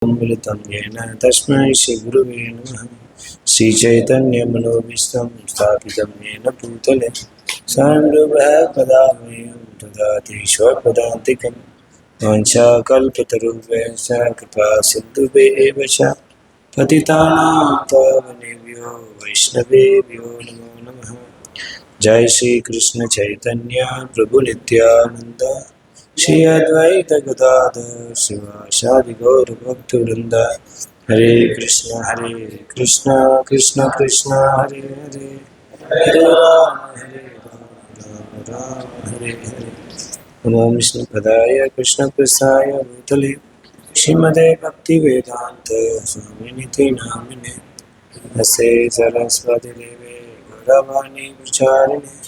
मिलितं येन तस्मै श्रीगुरुवे नमः। श्रीचैतन्यमनोभीष्टं स्थापितं येन भूतले स्वयंरूपः कदा मह्यं ददाति स्वपदान्तिकं। वाञ्छाकल्पतरुभ्यश्च कृपासिन्धुभ्येव च पतितानां पावनेभ्यो वैष्णवेभ्यो नमो नमः। जय श्री कृष्ण चैतन्य प्रभु नित्यानंद श्री अद्वैत गदाधर शिवासादि गौर भक्तवृंद। हरे कृष्ण कृष्ण कृष्ण हरे हरे, हरे राम राम राम हरे हरे। नमो विष्णुपदाय कृष्णप्रसाय भूतले श्रीमते भक्तिवेदांत स्वामिनिति नामिने। नमस्ते सरस्वती देवे गौरवाणी प्रचारिणे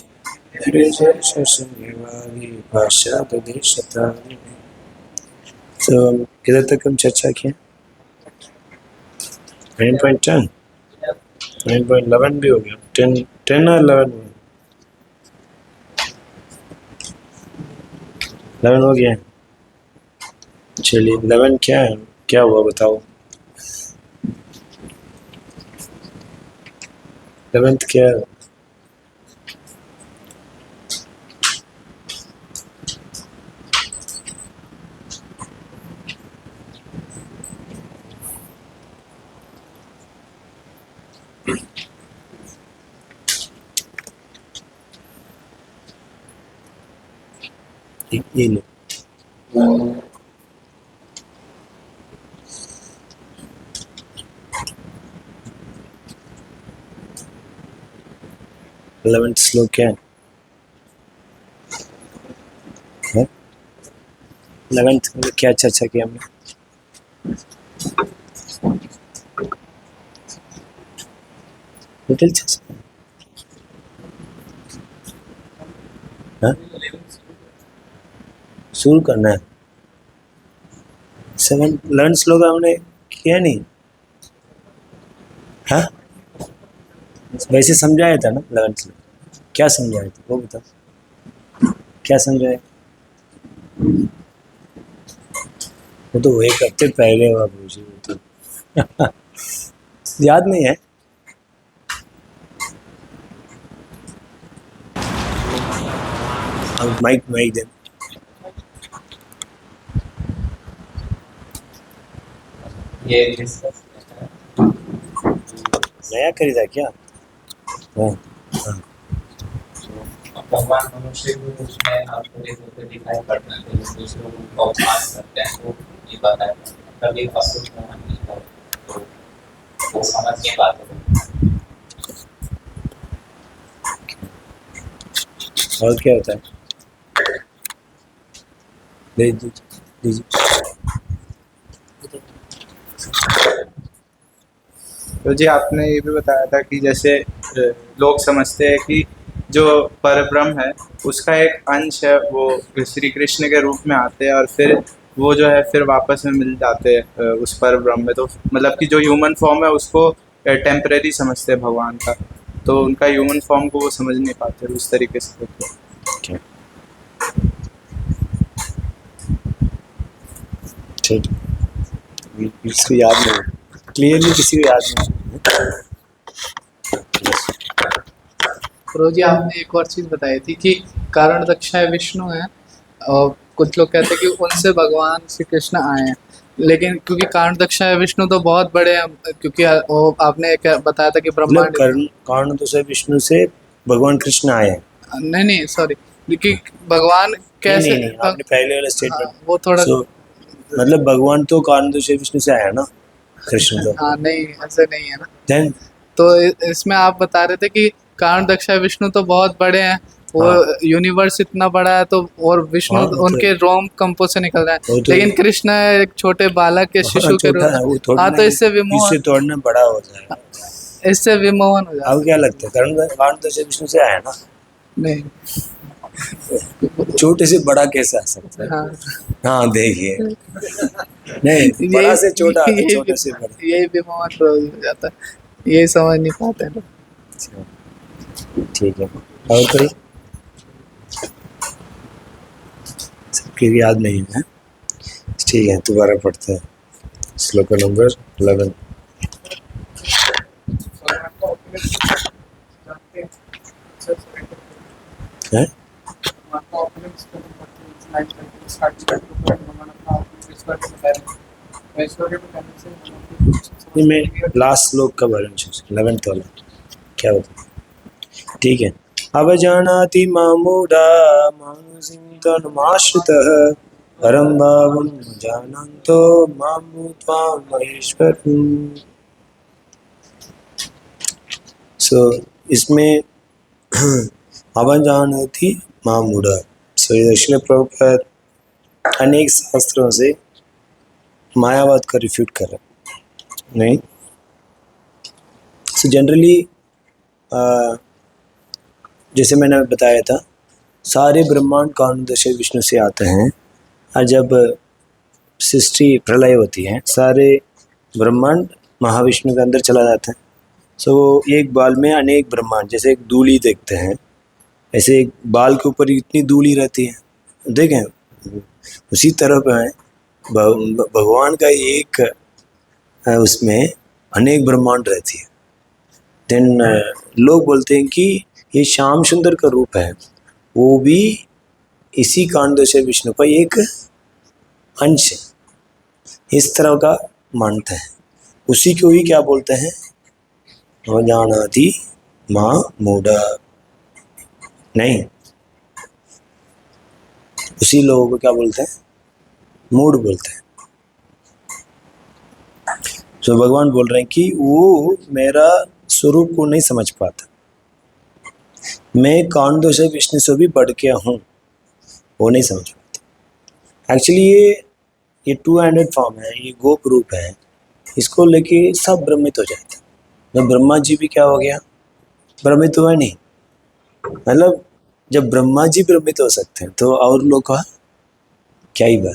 गिरिजशून्यवादी पाश्चात्यदेशतारिणे। तो इधर तक हम चर्चा किया। 9.10 9.11 भी हो गया। 10 और 11 हो गया। चलिए 11 क्या है, क्या हुआ बताओ। 11th क्या है? ये लो। इलेवेंथ श्लोक क्या है? 11th में क्या चर्चा की हमने? डिटेल चर्चा। हाँ? शुरू करना है। 11 श्लोक हमने किया नहीं। हाँ, वैसे समझाया था ना 11 श्लोक। क्या समझाया था वो बताओ, क्या समझाया? वो तो एक हफ्ते पहले हुआ मुझे तो याद नहीं है। अब माइक दे। ये नया खरीदा क्या? हाँ हाँ। भगवान मनुष्य को उसमें थोड़े होते दिखाई पड़ते हैं, तो दूसरों को अपमान करते हैं, तो ये बताया कभी असुर मोहन नहीं हो, तो वो समझ नहीं पाते। और क्या होता है? दीजिए। तो जी आपने ये भी बताया था कि जैसे लोग समझते हैं कि जो परब्रह्म है उसका एक अंश है, वो श्री कृष्ण के रूप में आते हैं और फिर वो जो है फिर वापस में मिल जाते हैं उस परब्रह्म में। तो मतलब कि जो ह्यूमन फॉर्म है उसको टेम्परेरी समझते हैं भगवान का, तो उनका ह्यूमन फॉर्म को वो समझ नहीं पाते उस तरीके से होते हैं। ठीक, किसी को याद नहीं, क्लियरली किसी को याद नहीं। रोजी आपने एक और चीज बताई थी कि कारण दक्षाय विष्णु है, और कुछ लोग कहते हैं कि उनसे भगवान श्री कृष्ण आए हैं, लेकिन क्योंकि कारण दक्षाय विष्णु तो बहुत बड़े हैं, क्योंकि वो आपने एक बताया था कि ब्रह्मांड कारण तो से विष्णु से भगवान कृष्ण आए हैं। नहीं सॉरी, क्योंकि भगवान कैसे नहीं, आपने पहले वाला स्टेटमेंट वो थोड़ा मतलब भगवान तो कारण तो से विष्णु से आया ना, कृष्ण तो। हाँ नहीं, ऐसे नहीं है ना। Then? तो इसमें आप बता रहे थे कि कारण दक्षाय विष्णु तो बहुत बड़े हैं, वो यूनिवर्स इतना बड़ा है, तो और विष्णु उनके रोम कंपो से निकल रहा है, लेकिन कृष्ण एक छोटे बालक के शिशु के रूप। हाँ, तो इससे विमोहन तोड़ना बड़ा हो जाएगा, इससे विमोहन हो जाता है। आपको क्या लगता है? कारण तो से विष्णु से आया ना? नहीं, छोटे से बड़ा कैसे आ सकता है? हाँ देखिए, नहीं बड़ा से छोटा, छोटे से बड़ा, यही विमोहन हो जाता है, यही समझ नहीं पाते लोग। ठीक है, और कोई सबकी याद नहीं है? ठीक है, दोबारा पढ़ते हैं। श्लोक नंबर 11। है नहीं, मैं लास्ट श्लोक का बारे में 11th वाला क्या बता। ठीक है। अवजानाति मामूढ़ा मानुषिन्तनुमाश्रितः परं भावं जानन्तो मां भूत्वा महेश्वरम्। सो इसमें अवजानति मामूढ़ा, सो दक्षिण प्रभुपाद अनेक शास्त्रों से मायावाद का रिफ्यूट कर रहे हैं। नहीं, सो जनरली जैसे मैंने बताया था, सारे ब्रह्मांड कारणदश विष्णु से आते हैं, और जब सृष्टि प्रलय होती है सारे ब्रह्मांड महाविष्णु के अंदर चला जाता है। सो एक बाल में अनेक ब्रह्मांड, जैसे एक धूली देखते हैं, ऐसे एक बाल के ऊपर इतनी धूली रहती है, देखें उसी तरह पे भगवान का एक उसमें अनेक ब्रह्मांड रहती है। देन लोग बोलते हैं कि ये श्याम सुंदर का रूप है, वो भी इसी कारणदश विष्णु का एक अंश है, इस तरह का मानते हैं। उसी को ही क्या बोलते हैं, अवजानाति मां मूढ़ा। नहीं, उसी लोगों को क्या बोलते हैं, मूढ़ बोलते हैं। तो भगवान बोल रहे हैं कि वो मेरा स्वरूप को नहीं समझ पाता, मैं कारणदोष विष्णु से भी बढ़ के हूँ, वो नहीं समझ पाता। एक्चुअली ये 200 फॉर्म है, ये गोप रूप है, इसको लेके सब भ्रमित हो जाते हैं। तो ब्रह्मा जी भी क्या हो गया, भ्रमित हुआ नहीं। मतलब जब ब्रह्मा जी भ्रमित हो सकते हैं तो और लोग का क्या ही बात,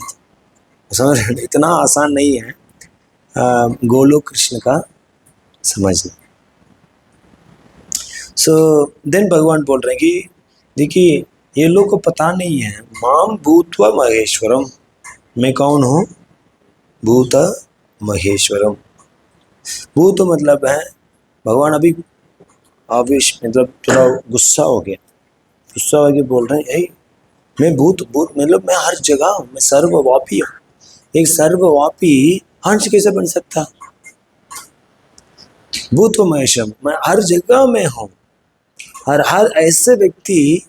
समझ रहे हैं? इतना आसान नहीं है गोलोक कृष्ण का समझना। सो देन भगवान बोल रहे हैं कि देखिए ये लोग को पता नहीं है, माम भूत्वा महेश्वरम, मैं कौन हूँ, भूत महेश्वरम। भूत मतलब है भगवान अभी आवेश, मतलब थोड़ा गुस्सा हो गया, गुस्सा हो गया, बोल रहे हैं मैं भूत मतलब मैं हर जगह हूँ, मैं सर्वव्यापी हूँ। एक सर्वव्यापी अंश कैसे बन सकता, भूत महेश्वरम, मैं हर जगह में हूँ, हर ऐसे व्यक्ति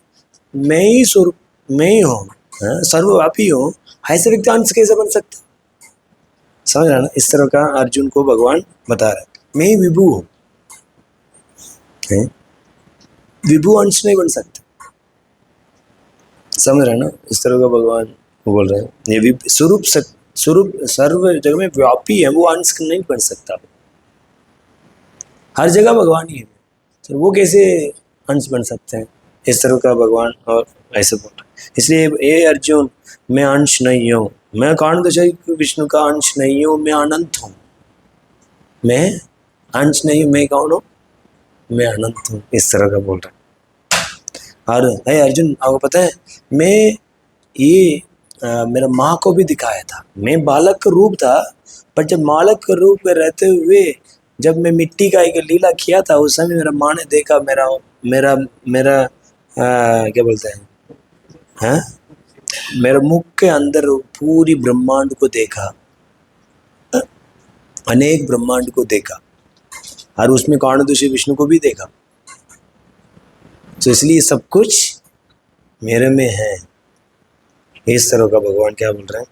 मैं ही स्वरूप, मैं ही हूँ, सर्वव्यापी हूँ, ऐसे व्यक्ति अंश कैसे बन सकता, समझ रहा ना? इस तरह का अर्जुन को भगवान बता रहा है, मैं ही विभु हूँ, विभु अंश नहीं बन सकता, समझ रहे ना? इस तरह का भगवान बोल रहे हैं, ये स्वरूप सर्व जगह में व्यापी है, वो अंश नहीं बन सकता, हर जगह भगवान ही है, तो वो कैसे अंश बन सकते हैं? इस तरह का भगवान और ऐसे बोल रहे हैं। इसलिए ये अर्जुन, मैं अंश नहीं हूँ, मैं कारणदश विष्णु का अंश नहीं हूँ, मैं अनंत हूँ, मैं अंश नहीं हूँ, मैं कौन हूँ, मैं अनंत हूँ, इस तरह का बोल रहे हैं। और है अर्जुन, आपको पता है मैं ये मेरा माँ को भी दिखाया था, मैं बालक का रूप था, पर जब बालक के रूप में रहते हुए जब मैं मिट्टी का एक लीला किया था, उस समय मेरा माँ ने देखा, मेरा क्या बोलते हैं, हाँ, मेरे मुख के अंदर पूरी ब्रह्मांड को देखा, अनेक ब्रह्मांड को देखा, और उसमें कारणदोष विष्णु को भी देखा। तो इसलिए सब कुछ मेरे में है, इस तरह का भगवान क्या बोल रहे हैं।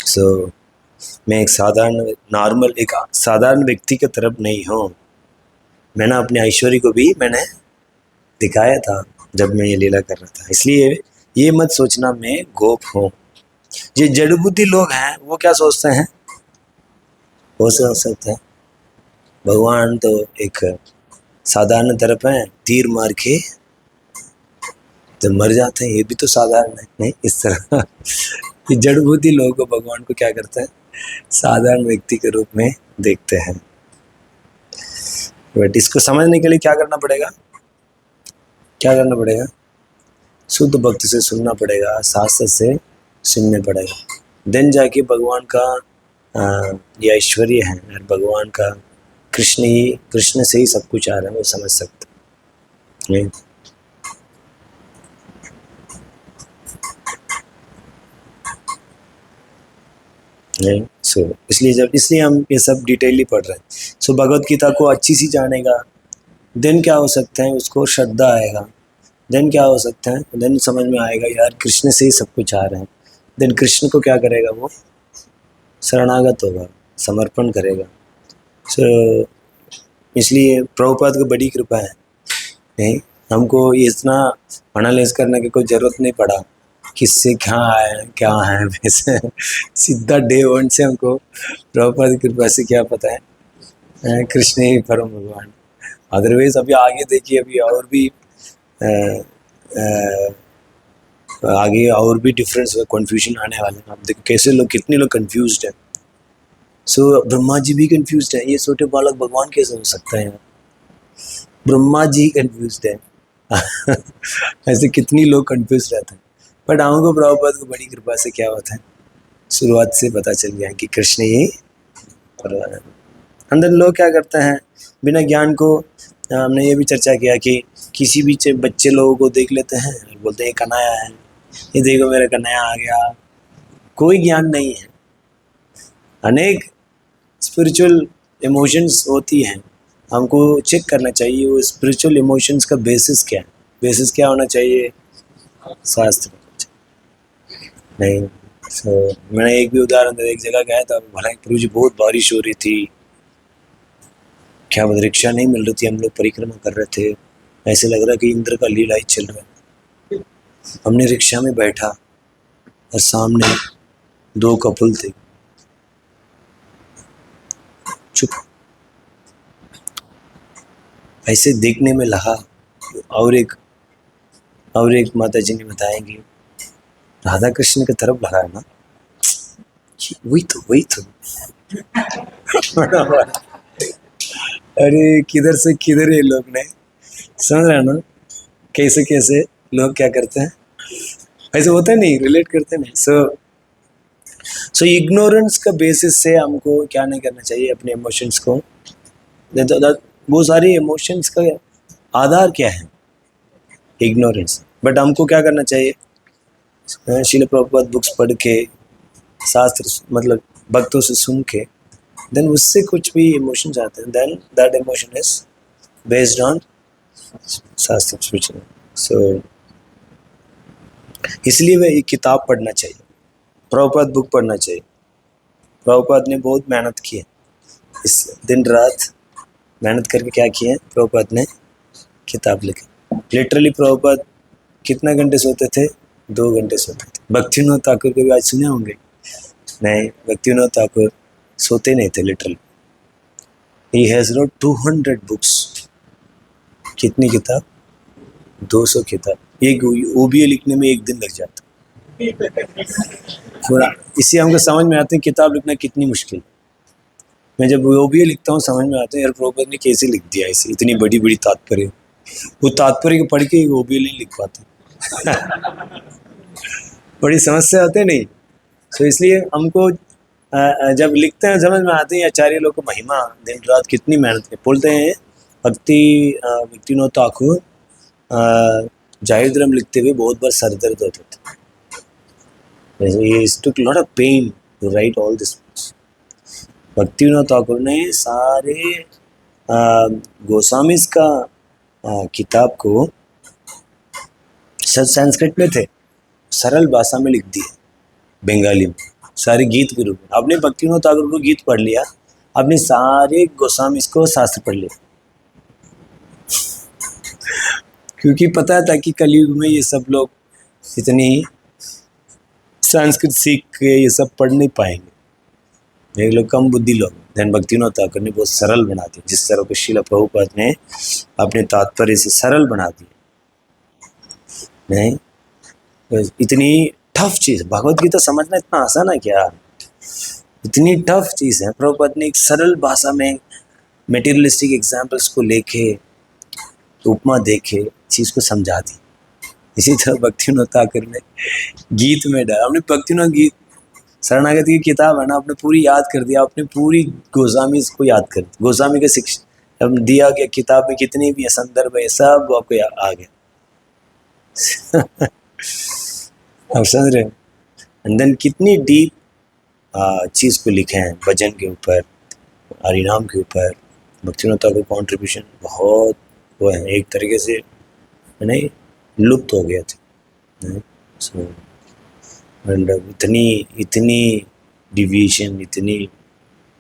सो मैं एक साधारण व्यक्ति की तरफ नहीं हूँ, मैंने अपने ऐश्वर्य को भी मैंने दिखाया था जब मैं ये लीला कर रहा था। इसलिए ये मत सोचना मैं गोप हूँ। ये जड़ बुद्धि लोग हैं, वो क्या सोचते हैं, वो सोच सकते हैं भगवान तो एक साधारण तरफ है, तीर मार के तो मर जाते हैं, ये भी तो साधारण है। नहीं, इस तरह ये जड़ बुद्धि लोगों को भगवान को क्या करते हैं, साधारण व्यक्ति के रूप में देखते हैं। बट इसको समझने के लिए क्या करना पड़ेगा, क्या करना पड़ेगा, शुद्ध भक्ति से सुनना पड़ेगा, शास्त्र से सुनने पड़ेगा, देन जाके भगवान का ये ऐश्वर्य है और भगवान का कृष्ण से ही सब कुछ आ रहा है, वो समझ सकते हैं। नहीं सो इसलिए हम ये सब डिटेलली पढ़ रहे हैं। सो भगवत गीता को अच्छी सी जानेगा, देन क्या हो सकता है, उसको श्रद्धा आएगा, देन क्या हो सकता है, देन समझ में आएगा यार कृष्ण से ही सब कुछ आ रहा है। देन कृष्ण को क्या करेगा, वो शरणागत होगा, समर्पण करेगा। सो इसलिए प्रभुपाद को बड़ी कृपा है, नहीं हमको इतना एनालाइज करने की कोई ज़रूरत नहीं पड़ा किससे क्या है वैसे सीधा डे वन से हमको प्रभुपाद की कृपा से क्या पता है, कृष्ण ही परम भगवान। अदरवाइज अभी आगे देखिए, अभी और भी आगे और भी डिफरेंस कन्फ्यूजन आने वाले हैं। आप देखो कैसे लोग, कितने लोग कंफ्यूज्ड हैं। सो ब्रह्मा जी भी कंफ्यूज्ड है, ये छोटे बालक भगवान कैसे हो सकता है, ब्रह्मा जी कंफ्यूज्ड है ऐसे कितनी लोग कंफ्यूज रहते हैं। बट हमको प्रभुपाद को बड़ी कृपा से क्या होता है, शुरुआत से पता चल गया कि कृष्ण ही भगवान है। अंदर लोग क्या करते हैं बिना ज्ञान को, हमने ये भी चर्चा किया कि किसी भी बच्चे लोगों को देख लेते हैं और बोलते हैं कन्हैया है, ये देखो मेरा कन्हैया आ गया। कोई ज्ञान नहीं है। अनेक स्पिरिचुअल इमोशंस होती हैं, हमको चेक करना चाहिए वो स्पिरिचुअल इमोशंस का बेसिस क्या है। बेसिस क्या होना चाहिए, शास्त्र नहीं। सो मैंने एक भी उदाहरण दिया, एक जगह गया था, भला प्रभु जी बहुत बारिश हो रही थी, क्या रिक्शा नहीं मिल रही थी, हम लोग परिक्रमा कर रहे थे, ऐसे लग रहा कि इंद्र का लीला ही चल रहा है। हमने रिक्शा में बैठा और सामने 2 कपल थे, चुप, ऐसे देखने में लगा। और एक माता जी ने बताएंगी राधा कृष्ण की तरफ लगा ना, वही तो अरे किधर से किधर ये लोग ने, समझ रहे ना कैसे लोग क्या करते हैं, ऐसे होता है नहीं, रिलेट करते नहीं। सो इग्नोरेंस का बेसिस से हमको क्या नहीं करना चाहिए, अपने इमोशंस को। वो सारी इमोशंस का आधार क्या है, इग्नोरेंस। बट हमको क्या करना चाहिए, श्रील प्रभुपाद बुक्स पढ़ के, शास्त्र मतलब भक्तों से सुन के, देन उससे कुछ भी इमोशंस आते हैं, then that emotion is based on shastra spiritual. So इसलिए वह एक किताब पढ़ना चाहिए, प्रभुपाद बुक पढ़ना चाहिए। प्रभुपाद ने बहुत मेहनत की है, इस दिन रात मेहनत करके क्या किए, प्रभुपाद ने किताब लिखी। लिटरली प्रभुपाद कितना घंटे सोते थे, 2 घंटे सोते थे। भक्तिविनोद ठाकुर को भी आज सुने होंगे, नहीं भक्तिविनोद ठाकुर सोते नहीं थे literally. He has wrote 200 books. कितनी किताब, 200 किताब। एक ओबीए लिखने में 1 दिन लग जाता पूरा। इससे हमको समझ में आते हैं किताब लिखना कितनी मुश्किल। मैं जब ओबीए लिखता हूँ समझ में आता है यार प्रभुपाद ने कैसे लिख दिया इसे, इतनी बड़ी बड़ी तात्पर्य। वो तात्पर्य को पढ़ के ओबीए नहीं लिख पाते बड़ी समस्या होते नहीं। सो इसलिए हमको जब लिखते हैं समझ में आते हैं आचार्य लोग को महिमा, दिन रात कितनी मेहनत है। बोलते हैं भक्तिविनोद ठाकुर जाहिर धर्म लिखते हुए बहुत बार सर दर्द होता था। He took a lot of pain to write all this books. Bhaktivinod Thakur ने सारे गोस्वामीज का किताब को संस्कृत में थे, सरल भाषा में लिख दिए, बंगाली में, सारे गीत के रूप में। आपने भक्तिविनोद ठाकुर को गीत पढ़ लिया, आपने सारे गोस्वामीज को शास्त्र पढ़ लिया क्योंकि पता था कि कलयुग में ये सब लोग इतनी संस्कृत सीख के ये सब पढ़ नहीं पाएंगे, एक लोग कम बुद्धि लोग। धन भक्तिविनोद ठाकुर ने बहुत सरल बना दिया, जिस तरह को श्रील प्रभुपाद ने अपने तात्पर्य से सरल बना दिया। नहीं इतनी टफ चीज़, भगवत गीता समझना इतना आसान है क्या, इतनी टफ चीज़ है। प्रभुपाद ने एक सरल भाषा में मेटीरियलिस्टिक एग्जाम्पल्स को लेके, उपमा देके चीज़ को समझा दी। इसी तरह भक्तिविनोद ठाकुर ने गीत में डाला। हमने भक्तिविनोद गीत शरणागति की किताब है ना, आपने पूरी याद कर दिया, आपने पूरी गोस्वामी को याद कर दी। गोस्वामी के शिक्षा अब दिया गया किताब में कितनी भी संदर्भ है सब आपको आ गया। आप समझ रहे हो? एंड देन कितनी डीप चीज को लिखे हैं, भजन के ऊपर, हरिनाम के ऊपर। भक्तिविनोद ठाकुर कॉन्ट्रीब्यूशन बहुत वो है, एक तरीके से नहीं लुप्त हो गया था। सो एंड इतनी डिविएशन, इतनी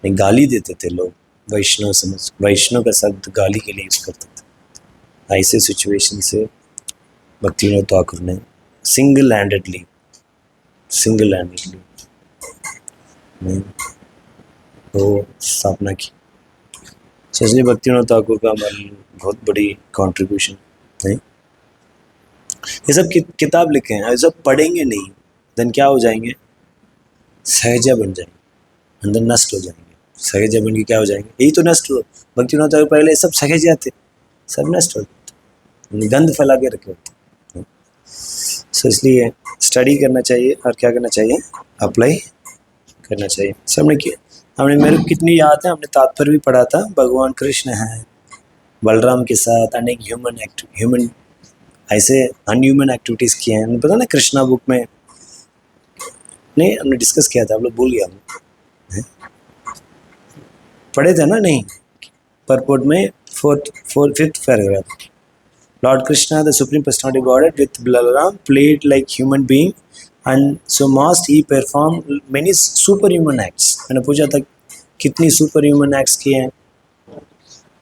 गाली देते थे लोग, वैष्णव समझ, वैष्णव का शब्द गाली के लिए यूज करते थे। ऐसे सिचुएशन से भक्तिविनोद ठाकुर ने सिंगल हैंडेडली तो स्थापना की। इसलिए भक्तिविनोद ठाकुर का हमारी बहुत बड़ी कंट्रीब्यूशन है। ये सब किताब लिखे हैं, ये सब पढ़ेंगे नहीं देन क्या हो जाएंगे? सहजा बन जाएंगे, अंदर नष्ट हो जाएंगे। सहजा बन के क्या हो जाएंगे? यही तो नष्ट हो। भक्तिविनोद ठाकुर पहले सब सहजा थे, सब नष्ट हो जाते, गंध फैला के रखे होते। सो इसलिए स्टडी करना चाहिए और क्या करना चाहिए? अप्लाई करना चाहिए। सबने किया, हमने मेरे को कितनी याद है, हमने तात्पर्य भी पढ़ा था। भगवान कृष्ण है, बलराम के साथ अनेक ह्यूमन ऐसे अनह्यूमन एक्टिविटीज़ किए हैं। पता ना कृष्णा बुक में नहीं हमने डिस्कस किया था, आप लोग भूल गया, पढ़े थे ना? नहीं, परपोर्ट में fifth paragraph, Lord Krishna, the Supreme Personality of Godhead, with Balaram played like human being, and so must he perform many superhuman acts. मैंने पूछा था कितनी superhuman acts किए हैं?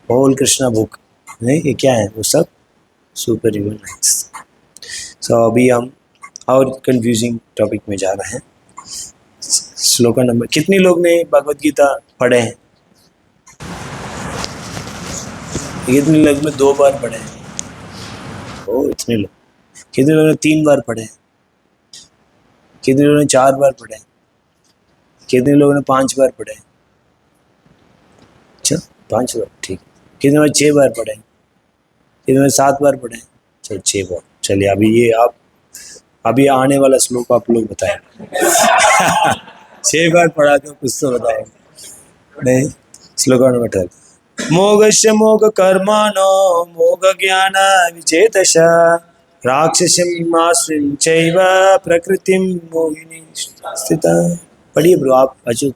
Whole Krishna book नहीं, ये क्या है? वो सब superhuman acts. So अभी हम और confusing topic में जा रहे हैं। श्लोका नंबर, कितने लोग ने भगवद गीता पढ़े हैं? कितने लोग ने 2 बार पढ़े हैं? इतने लोग। कितने लोगों ने 3 बार पढ़े? कितने लोगों ने 4 बार पढ़े? कितने लोगों ने 5 बार पढ़े? अच्छा 5 बार, ठीक। कितने लोगों ने 6 बार पढ़े? कितने लोगों ने 7 बार पढ़े? चलो 6 बार। चलिए अभी ये आप अभी आने वाला श्लोक आप लोग बताएं। 6 बार पढ़ा तो कुछ तो बताएं। नहीं, श्लोक नंबर 12। मोगस्य मोग कर्माणो मोग ज्ञान विचेतश राक्षसीम आश्रिं चैव प्रकृतिम मोहिनी स्थिता। पढ़िए ब्रो, आप अचूक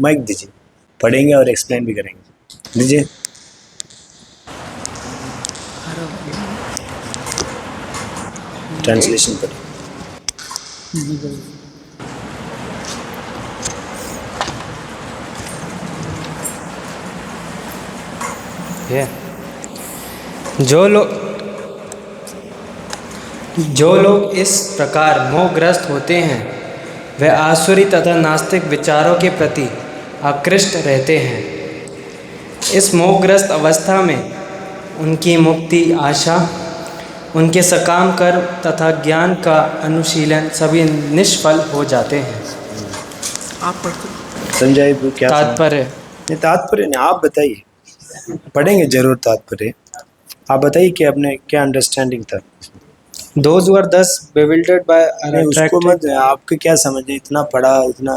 माइक दीजिए, पढ़ेंगे और एक्सप्लेन भी करेंगे। दीजिए। ट्रांसलेशन पढ़िए। जो लोग इस प्रकार मोहग्रस्त होते हैं वे आसुरी तथा नास्तिक विचारों के प्रति आकृष्ट रहते हैं। इस मोहग्रस्त अवस्था में उनकी मुक्ति आशा, उनके सकाम कर्म तथा ज्ञान का अनुशीलन सभी निष्फल हो जाते हैं। आप पढ़ते समझाइए क्या तात्पर्य? नहीं, तात्पर्य नहीं, आप बताइए। पढ़ेंगे जरूर तात्पर्य। आप बताइए कि आपने क्या अंडरस्टैंडिंग था? Those who are thus bewildered by नहीं उसको मत, आपके क्या समझे? इतना पढ़ा, इतना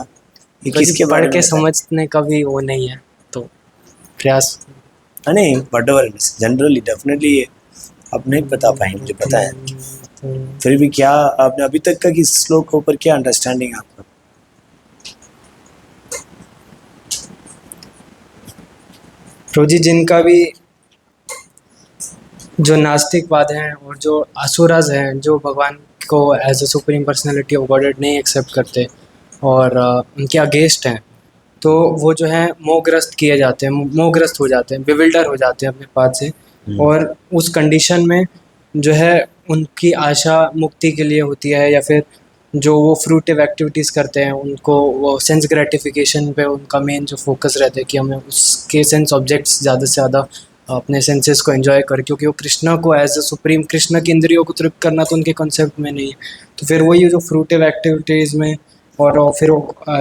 ये किसके पढ़ बारे के में समझने का भी वो नहीं है, तो प्रयास। नहीं वटएवर जनरली डेफिनेटली ये आप नहीं बता पाएंगे, मुझे पता है। फिर भी क्या आपने अभी तक का इस श्लोक के ऊपर क्या अंडरस्टैंडिंग है आपका? प्रभु जी, जिनका भी जो नास्तिकवाद हैं और जो असुरज हैं, जो भगवान को as a supreme personality of Godhead नहीं एक्सेप्ट करते और उनके अगेंस्ट हैं, तो वो जो है मोहग्रस्त किए जाते हैं, मोहग्रस्त हो जाते हैं, बिविल्डर हो जाते हैं अपने पाद से। और उस कंडीशन में जो है उनकी आशा मुक्ति के लिए होती है, या फिर जो वो फ्रूटिव एक्टिविटीज़ करते हैं उनको वो सेंस ग्रेटिफिकेशन पे उनका मेन जो फोकस रहता है कि हमें उसके सेंस ऑब्जेक्ट्स ज़्यादा से ज़्यादा अपने सेंसेस को एंजॉय कर, क्योंकि वो कृष्णा को एज अ सुप्रीम, कृष्णा की इंद्रियों को तृप्त करना तो उनके कॉन्सेप्ट में नहीं है। तो फिर वही जो फ्रूटिव एक्टिविटीज़ में और फिर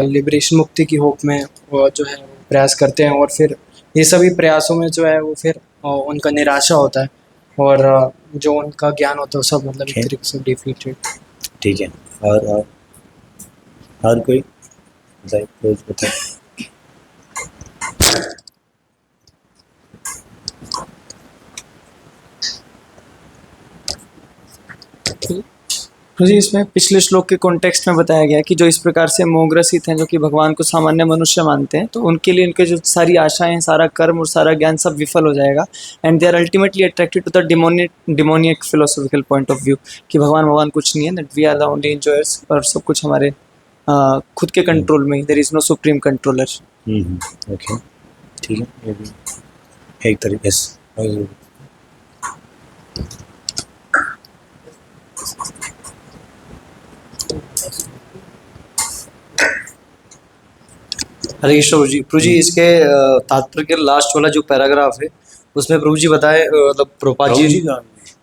लिबरेशन मुक्ति की होप में वो जो है प्रयास करते हैं, और फिर ये सभी प्रयासों में जो है वो फिर उनका निराशा होता है और जो उनका ज्ञान होता है वो सब मतलब एक तरीके से डिफीटेड। ठीक है। और कोई? बताइए, रोज बताइए। तो जी इसमें पिछले श्लोक के कॉन्टेक्स्ट में बताया गया है कि जो इस प्रकार से मोहग्रसित हैं, जो कि भगवान को सामान्य मनुष्य मानते हैं, तो उनके लिए उनके जो सारी आशाएं हैं, सारा कर्म और सारा ज्ञान सब विफल हो जाएगा। And they are ultimately attracted to the demoniac philosophical point of view कि भगवान कुछ नहीं है, that we are the only enjoyers, और सब कुछ हमारे खुद के कंट्रोल में, there is no supreme controller. Okay, ठीक है, ये भी एक तरीके से। हरे कृष्ण प्रभु जी इसके तात्पर्य के लास्ट वाला जो पैराग्राफ है उसमें प्रभु जी बताए, मतलब प्रभुपाद जी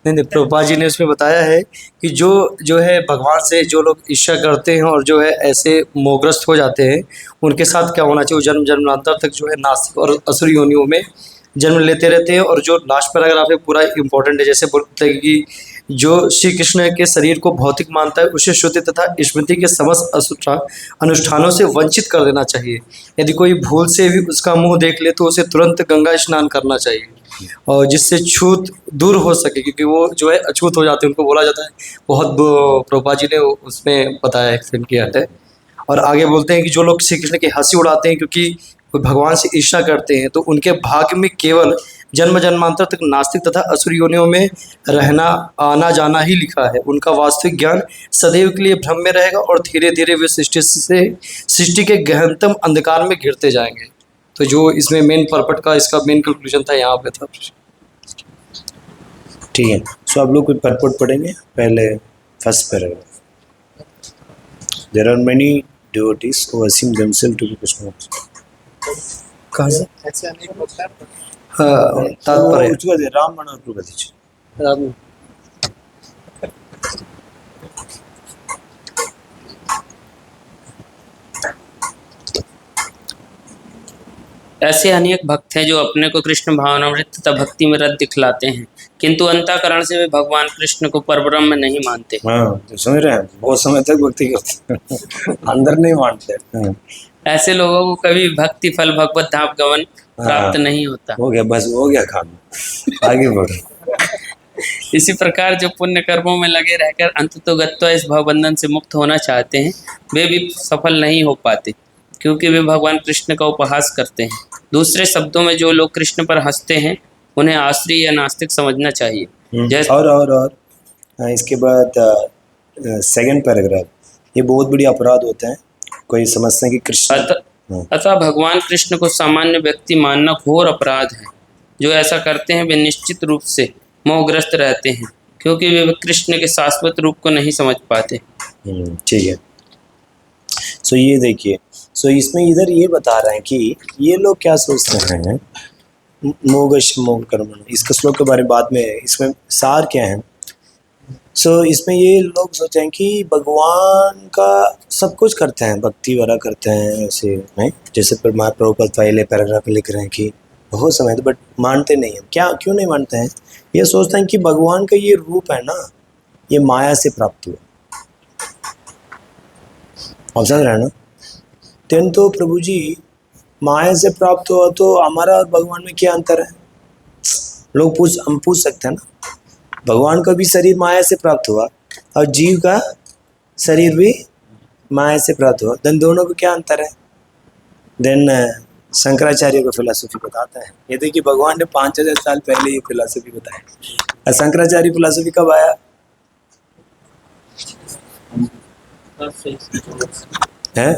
नहीं प्रभुपाद जी ने उसमें बताया है कि जो है भगवान से जो लोग ईर्ष्या करते हैं और जो है ऐसे मोहग्रस्त हो जाते हैं, उनके साथ क्या होना चाहिए, वो जन्म जन्मांतर तक जो है नास्तिक और असुर योनियों में जन्म लेते रहते हैं। और जो लास्ट पैराग्राफ है पूरा इंपॉर्टेंट है, जैसे बोलते हैं कि जो श्री कृष्ण के शरीर को भौतिक मानता है उसे श्रुति तथा स्मृति के समस्त अनुष्ठानों से वंचित कर देना चाहिए। यदि कोई भूल से भी उसका मुंह देख ले तो उसे तुरंत गंगा स्नान करना चाहिए, और जिससे छूत दूर हो सके, क्योंकि वो जो है अछूत हो जाते हैं, उनको बोला जाता है। बहुत प्रभुपाद जी ने उसमें बताया, एक्सप्लेन किया है। और आगे बोलते हैं कि जो लोग श्री कृष्ण की हंसी उड़ाते हैं क्योंकि वो भगवान से ईर्ष्या करते हैं, तो उनके भाग्य में केवल जन्म जन्मांतर तक नास्तिक तथा असुर योनियों में रहना आना जाना ही लिखा है। उनका वास्तविक ज्ञान सदैव के लिए भ्रम में रहेगा और धीरे धीरे वे सृष्टि के गहनतम अंधकार में घिरते जाएंगे। तो जो इसमें मेन पर्पट का इसका मेन कंक्लूजन था यहाँ पे था। ठीक है, सो आप लोग कोई परपोर्ट पढ़ेंगे पहले first paragraph. There are many devotees who assume themselves to be Krishna. कहाँ से ऐसे अनेक भक्त हैं। तात्पर्य उसका दे राम मनोहर प्रगति। ऐसे अनेक भक्त हैं जो अपने को कृष्ण भावनामृत तथा भक्ति में रत दिखलाते हैं, किंतु अंतःकरण से वे भगवान कृष्ण को परब्रह्म नहीं मानते। हाँ, तो समझ रहे हैं, बहुत समय तक भक्ति करते हैं अंदर नहीं मानते। ऐसे लोगों को कभी भक्ति फल भगवत धाम गमन प्राप्त नहीं होता। हो गया, बस हो गया काम, आगे बढ़ो। इसी प्रकार जो पुण्य कर्मों में लगे रहकर अंततोगत्वा इस भवबंधन से मुक्त होना चाहते हैं, वे भी सफल नहीं हो पाते, क्योंकि वे भगवान कृष्ण का उपहास करते हैं। दूसरे शब्दों में जो लोग कृष्ण पर हंसते हैं उन्हें आश्री या नास्तिक समझना चाहिए। जैसे और इसके बाद सेकंड पैराग्राफ, ये बहुत बड़ी अपराध होते हैं, कोई समझते हैं कि कृष्ण अतः भगवान कृष्ण को सामान्य व्यक्ति मानना घोर अपराध है। जो ऐसा करते हैं वे निश्चित रूप से मोहग्रस्त रहते हैं, क्योंकि वे कृष्ण के शाश्वत रूप को नहीं समझ पाते। ठीक है, सो ये देखिए, सो इसमें इधर ये बता रहे हैं कि ये लोग क्या सोचते हैं, मोग कर्म, इसका श्लोक के बारे में बाद में, इसमें सार क्या है। सो इसमें ये लोग सोचते हैं कि भगवान का सब कुछ करते हैं, भक्ति वगैरह करते हैं ऐसे, नहीं जैसे प्रभुपाद पहले पैराग्राफ में लिख रहे हैं कि बहुत समय, बट मानते नहीं हैं। क्या क्यों नहीं मानते हैं? ये सोचते हैं कि भगवान का ये रूप है ना, ये माया से प्राप्त हुआ। आप समझ रहे हैं ना? तेन तो प्रभु जी माया से प्राप्त हुआ, तो हमारा और भगवान में क्या अंतर है? लोग हम पूछ सकते हैं ना, भगवान का भी शरीर माया से प्राप्त हुआ और जीव का शरीर भी माया से प्राप्त हुआ, देन दोनों को क्या अंतर है? देन शंकराचार्य को फिलॉसफी बताता है। ये देखिए, भगवान ने 5000 साल पहले ये फिलॉसफी बताया। शंकराचार्य फिलॉसफी कब आया है?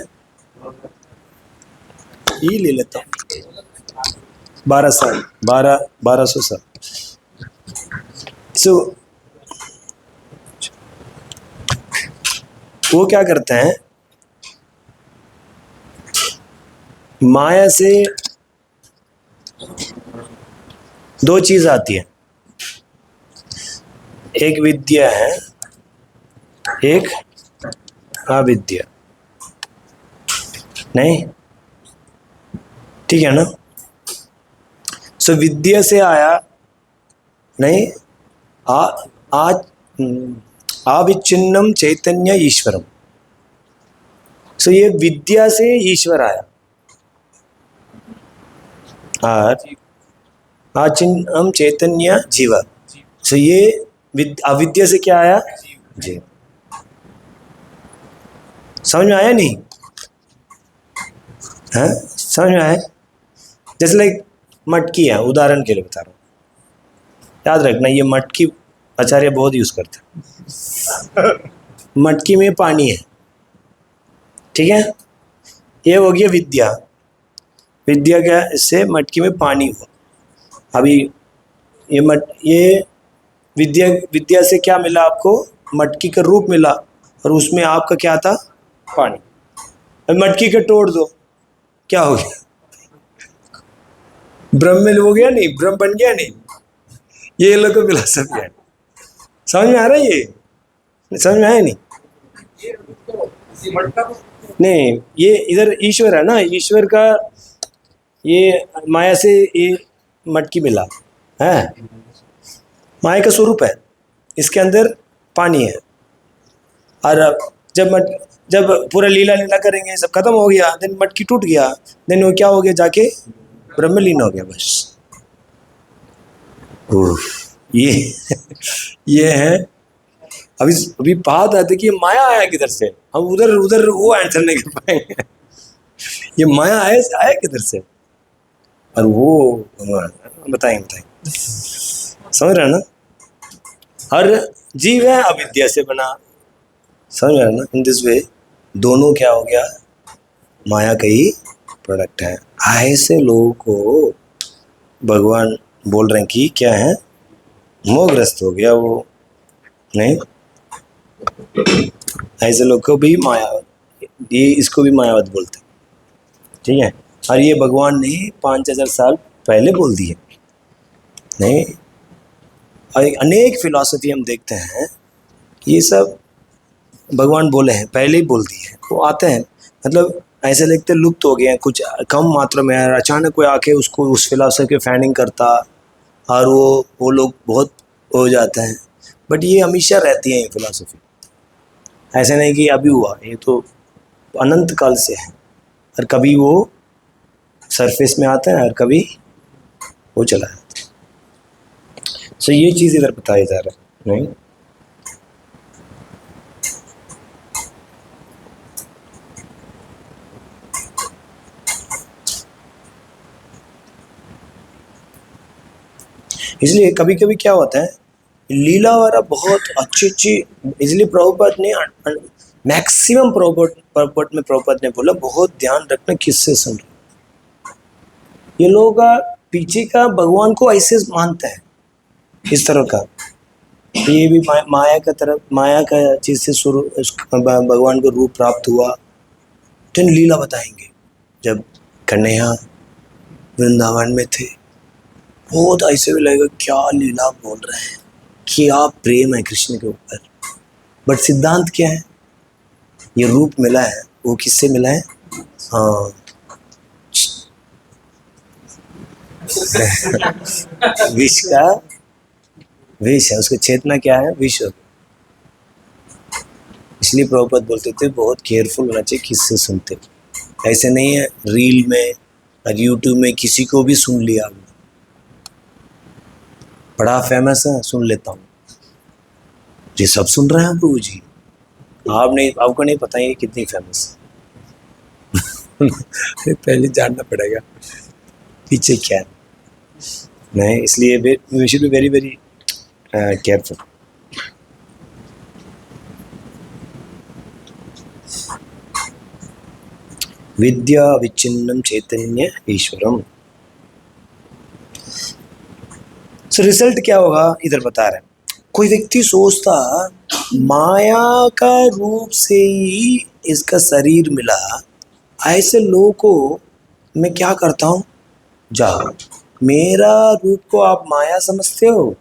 ये ले लेता हूँ 12 साल, 1200 साल। सो वो क्या करते हैं, माया से दो चीज आती है, एक विद्या है, एक अविद्या। नहीं, ठीक है ना? सो विद्या से आया नहीं, आविच्छिन्नम चैतन्य ईश्वरम। सो ये विद्या से ईश्वर आया, और आचिन्नम चैतन्य जीवा। सो ये अविद्या से क्या आया? जी। समझ में आया नहीं? हाँ, समझ में आया? जैसे लाइक मटकी है, उदाहरण के लिए बता रहा हूँ, याद रखना ये मटकी आचार्य बहुत यूज करते हैं। मटकी में पानी है, ठीक है, ये हो गया विद्या। विद्या क्या? इससे मटकी में पानी हो। अभी ये विद्या से क्या मिला आपको? मटकी का रूप मिला, और उसमें आपका क्या था? पानी। अब मटकी के तोड़ दो, क्या हो गया? ब्रह्म हो गया नहीं? ब्रह्म बन गया नहीं? ये लोग को फिलॉसफी है। समझ में आ रहा है? ये समझ में आया नहीं? नहीं, ये इधर ईश्वर है ना, ईश्वर का ये माया से ये मटकी मिला है, माया का स्वरूप है, इसके अंदर पानी है। और जब पूरा लीला लीला करेंगे, सब खत्म हो गया, देन मटकी टूट गया, देन वो क्या हो गया? जाके ब्रह्मलीन हो गया बस। ये है। अभी बात आती कि माया आया किधर से? हम उधर वो आंसर नहीं कर पाएंगे। ये माया आया किधर से, और वो बताएंगे। समझ रहे ना? हर जीव है अविद्या से बना, समझ रहे ना? इन दिस वे दोनों क्या हो गया? माया का ही प्रोडक्ट है। ऐसे लोगों को भगवान बोल रहे हैं कि क्या है? मोहग्रस्त हो गया वो। नहीं, ऐसे लोग को भी मायावाद, ये इसको भी मायावाद बोलते हैं, ठीक है। और ये भगवान ने 5000 साल पहले बोल दिए। नहीं, और अनेक फिलॉसफी हम देखते हैं, ये सब भगवान बोले हैं, पहले ही बोल दिए हैं। वो आते हैं, मतलब ऐसे लगते लुप्त हो गए हैं, कुछ कम मात्रा में है, अचानक कोई आके उसको उस फिलॉसफी की फैनिंग करता, और वो लोग बहुत हो जाते हैं। बट ये हमेशा रहती है ये फिलॉसफी, ऐसे नहीं कि अभी हुआ, ये तो अनंत काल से है। और कभी वो सरफेस में आता है और कभी वो चला जाता है। सो ये चीज़ इधर बताया जा रहा है। नहीं, इसलिए कभी कभी क्या होता है, लीला वाला बहुत अच्छी, इसलिए प्रभुपाद ने मैक्सिमम प्रभुपाद ने बोला बहुत ध्यान रखना किससे सुन रहे। ये लोग पीछे का भगवान को ऐसे मानते हैं, इस तरह का। ये भी माया का तरफ, माया का चीज से शुरू भगवान को रूप प्राप्त हुआ, तो लीला बताएंगे। जब कन्हैया वृंदावन में थे, बहुत ऐसे भी लगेगा क्या लीला बोल रहे हैं, क्या प्रेम है कृष्ण के ऊपर। बट सिद्धांत क्या है? ये रूप मिला है, वो किससे मिला है? हाँ, विष का विष है, उसका चेतना क्या है? विष। इसलिए प्रभुपाद बोलते थे बहुत केयरफुल होना चाहिए किससे सुनते। ऐसे नहीं है रील में और यूट्यूब में किसी को भी सुन लिया, बड़ा फेमस है, सुन लेता हूँ। ये सब सुन रहे हैं प्रभु जी, आपको नहीं पता ये कितनी फेमस है। पहले जानना पड़ेगा पीछे क्या है। नहीं, इसलिए we should be very very careful. विद्या विच्छिन्नम चैतन्य ईश्वरम। सो रिजल्ट क्या होगा इधर बता रहे हैं। कोई व्यक्ति सोचता माया का रूप से ही इसका शरीर मिला, ऐसे लोगों को मैं क्या करता हूँ, जाओ मेरा रूप को आप माया समझते हो,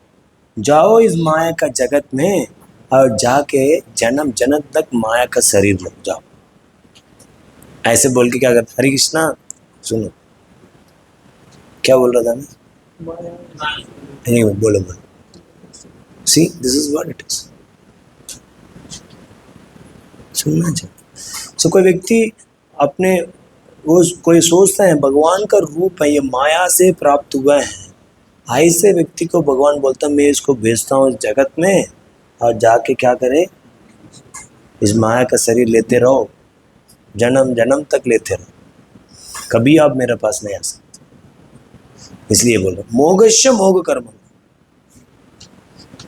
जाओ इस माया का जगत में और जाके जन्म जन्म तक माया का शरीर लो, जाओ। ऐसे बोल के क्या करता? हरे कृष्णा, सुनो क्या बोल रहा था मैं? बोलो। See this is what it is. सुनना चाहिए। सो कोई व्यक्ति अपने वो कोई सोचता है भगवान का रूप है, ये माया से प्राप्त हुआ है, ऐसे व्यक्ति को भगवान बोलता मैं इसको भेजता हूँ इस जगत में और जाके क्या करे, इस माया का शरीर लेते रहो, जन्म जन्म तक लेते रहो, कभी आप मेरे पास नहीं आ सकते। इसलिए बोल रहा मोगश्य मोग कर्म।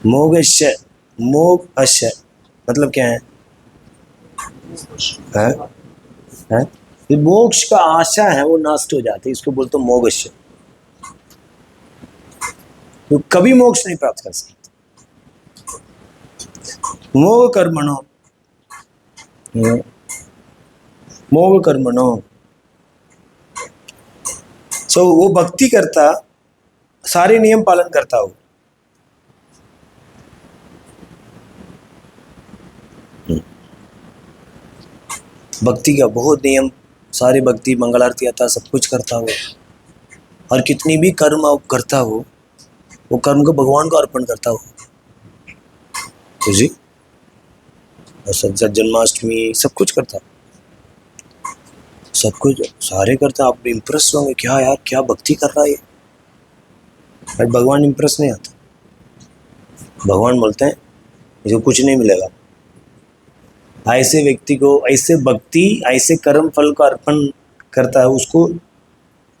मोगश्य मोग अश्य मतलब क्या है? है? ये मोक्ष का आशा है वो नष्ट हो जाती है, इसको बोलते मोगश्य। तो कभी मोक्ष नहीं प्राप्त कर सकते। मोग कर्मणो, मोग कर्मणो, सो वो भक्ति करता, सारे नियम पालन करता हो, भक्ति का बहुत नियम, सारी भक्ति मंगल आरती आता सब कुछ करता हो, और कितनी भी कर्म करता हो वो कर्म को भगवान को अर्पण करता हो। तो जी और सज्जत जन्माष्टमी सब कुछ करता, सब कुछ सारे करता। आप इम्प्रेस होंगे, क्या यार क्या भक्ति कर रहा है ये। बट भगवान इम्प्रेस नहीं आता, भगवान बोलते हैं इसको कुछ नहीं मिलेगा। ऐसे व्यक्ति को, ऐसे भक्ति, ऐसे कर्म फल को अर्पण करता है उसको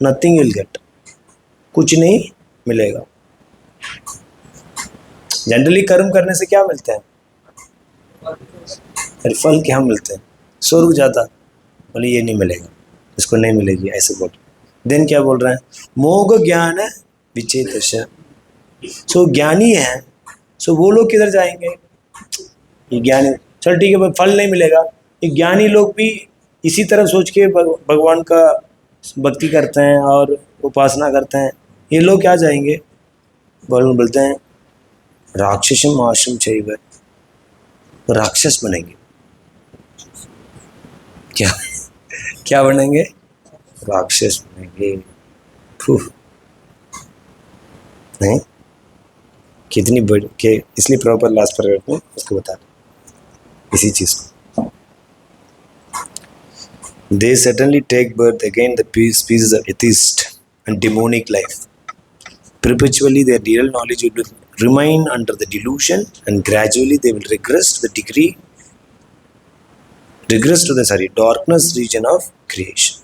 नथिंग विल गेट, कुछ नहीं मिलेगा। जनरली कर्म करने से क्या मिलता है? फल क्या मिलते हैं? स्वर्ग जाता, बोले ये नहीं मिलेगा, इसको नहीं मिलेगी, ऐसे बोल। देन क्या बोल रहे हैं? मोग ज्ञान विचेत। सो ज्ञानी है, सो वो लोग किधर जाएंगे? ये ज्ञानी, चल ठीक है फल नहीं मिलेगा, ये ज्ञानी लोग भी इसी तरह सोच के भगवान का भक्ति करते हैं और उपासना करते हैं। ये लोग क्या जाएंगे? बोलते हैं राक्षसम आश्रम चाहिए, राक्षस बनेंगे। क्या क्या बनेंगे? राक्षस बनेंगे। नहीं कितनी बड़ी के, इसलिए प्रॉपर लास्ट पैराग्राफ में उसको बता इसी चीज को। They certainly take birth again the species of atheist and demonic life. Perpetually their real knowledge will remain under the delusion and gradually they will regress to the darkness region of creation.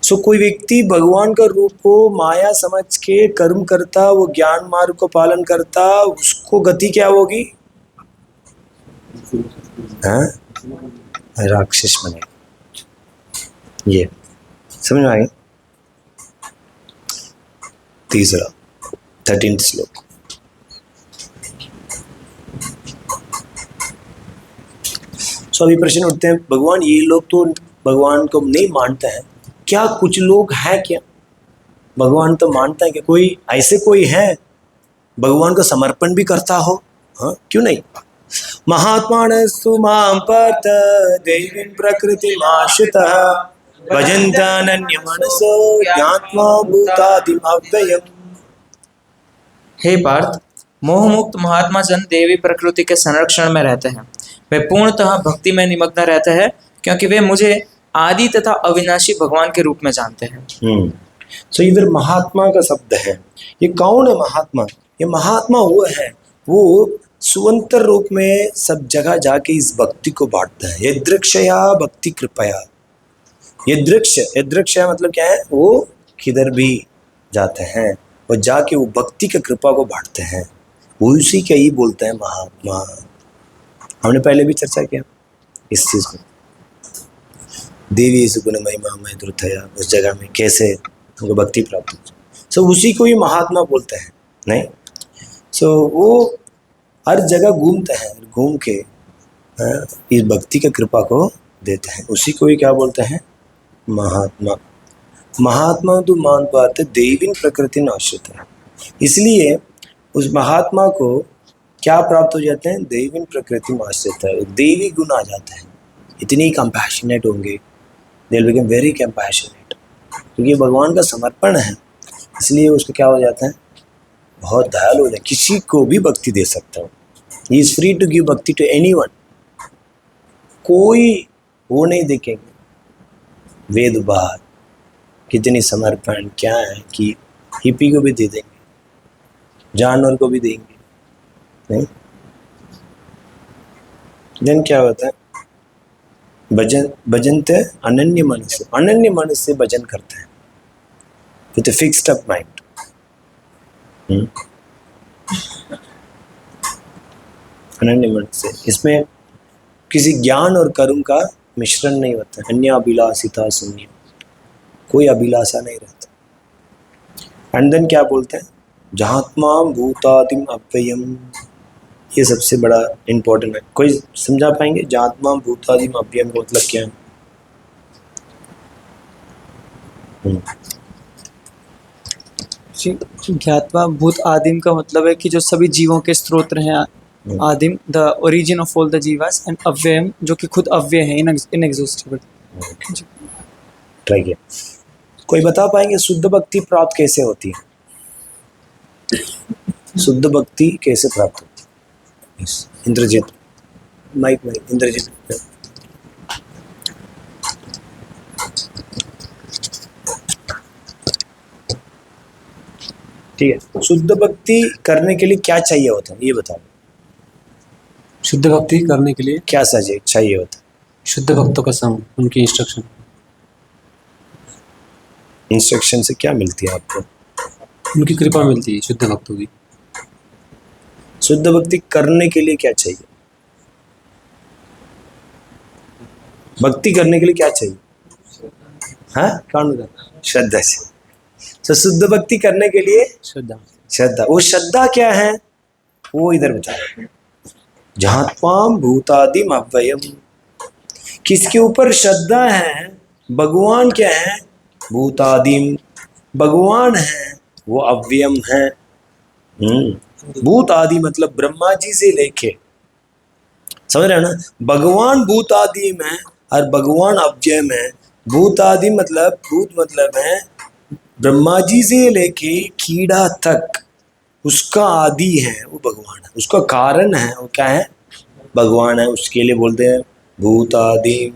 So कोई व्यक्ति भगवान का रूप को माया समझ के कर्म करता, वो ज्ञान मार्ग को पालन करता, उसको गति क्या होगी? हाँ? राक्षस बनेगा। ये समझ में आएगा? तीसरा 13 श्लोक। सो अभी प्रश्न उठते हैं, भगवान ये लोग तो भगवान को नहीं मानते हैं, क्या कुछ लोग हैं क्या भगवान तो मानता है कि कोई ऐसे कोई है भगवान को समर्पण भी करता हो? हाँ क्यों नहीं? महात्मानस्तु मां पार्थ देवीं प्रकृतिमाश्रितः भजन्तानन्यमनसो ज्ञात्वा भूतादिम् अव्ययम्। हे पार्थ, मोह मुक्त महात्मा जन देवी प्रकृति के संरक्षण में रहते हैं। वे पूर्णतः भक्ति में निमग्न रहते हैं क्योंकि वे मुझे आदि तथा अविनाशी भगवान के रूप में जानते हैं। सो इधर महात्मा का शब्द है। ये कौन है महात्मा? ये महात्मा वो है, वो स्वतंत्र रूप में सब जगह जाके इस भक्ति को बांटता है। यदृक्षया भक्ति कृपया। यदृक्ष मतलब क्या है? वो किधर भी जाते हैं, वो जाके वो भक्ति का कृपा को बांटते हैं, वो उसी का ही बोलते हैं महात्मा। हमने पहले भी चर्चा किया इस चीज को, देवी सुगुण महिमा में द्रुतया, उस जगह में कैसे उनको भक्ति प्राप्त हो। सो उसी को ही महात्मा बोलते हैं। नहीं सो वो हर जगह घूमते हैं, घूम के इस भक्ति का कृपा को देते हैं, उसी को ही क्या बोलते हैं? महात्मा। महात्मा तो मान पाते देवी प्रकृति नाश्रित है, इसलिए उस महात्मा को क्या प्राप्त हो जाते हैं? देवी प्रकृति में आश्रित है, देवी गुण आ जाता है। इतनी कंपैशनेट होंगे, they will become very compassionate, क्योंकि भगवान का समर्पण है, इसलिए उसको क्या हो जाता है? बहुत दयालु हो जाए, किसी को भी भक्ति दे सकता हो। He is free to give bhakti to anyone. कोई वो नहीं देखेंगे वेद बाहर कितनी समर्पण क्या है कि हिप्पी को भी दे देंगे, जानवर को भी देंगे, नहीं। देन क्या होता है, भजनते अनन्य मन से भजन करते हैं विथ फिक्स्ड अप माइंड। अनन्य मन से, इसमें किसी ज्ञान और कर्म का मिश्रण नहीं होता, अन्य अभिलाषिता शून्य, कोई अभिलाषा नहीं रहता। एंड देन क्या बोलते हैं, जहात्मा भूतादिम अव्ययम, ये सबसे बड़ा इंपॉर्टेंट है। कोई समझा पाएंगे जहात्मा भूतादिम अव्ययम का मतलब क्या है? ज्ञात्वा भूत आदिम का मतलब है कि जो सभी जीवों के स्रोत हैं, आदिम the origin of all the जीवास, एंड अव्ययम जो कि खुद अव्यय है, इनएग्जॉस्टिबल। ट्राई किया। कोई बता पाएंगे शुद्ध भक्ति प्राप्त कैसे होती है? शुद्ध भक्ति कैसे प्राप्त होती है? इंद्रजीत, माइक इंद्रजीत। ठीक है, शुद्ध भक्ति करने के लिए क्या चाहिए होता है ये बताओ। शुद्ध भक्ति करने के लिए क्या चाहिए होता है? शुद्ध भक्तों का संग, उनकी इंस्ट्रक्शन से क्या मिलती है आपको? उनकी कृपा मिलती है शुद्ध भक्तों की। शुद्ध भक्ति करने के लिए क्या चाहिए? भक्ति करने के लिए क्या चाहिए? हाँ, कौन होगा? श्रद्धा से। तो शुद्ध भक्ति करने के लिए श्रद्धा। वो श्रद्धा क्या है वो इधर बताओ। जहात्माम भूतादिम अव्ययम, किसके ऊपर श्रद्धा है? भगवान क्या है? भूतादिम, भगवान है वो अव्ययम है। भूत आदि मतलब ब्रह्मा जी से लेके, समझ रहे हो ना? भगवान भूत आदि में और भगवान अव्ययम है। भूत आदि मतलब, भूत मतलब है ब्रह्मा जी से लेके कीड़ा तक, उसका आदि है वो भगवान है, उसका कारण है वो क्या है? भगवान है। उसके लिए बोलते हैं भूत आदि।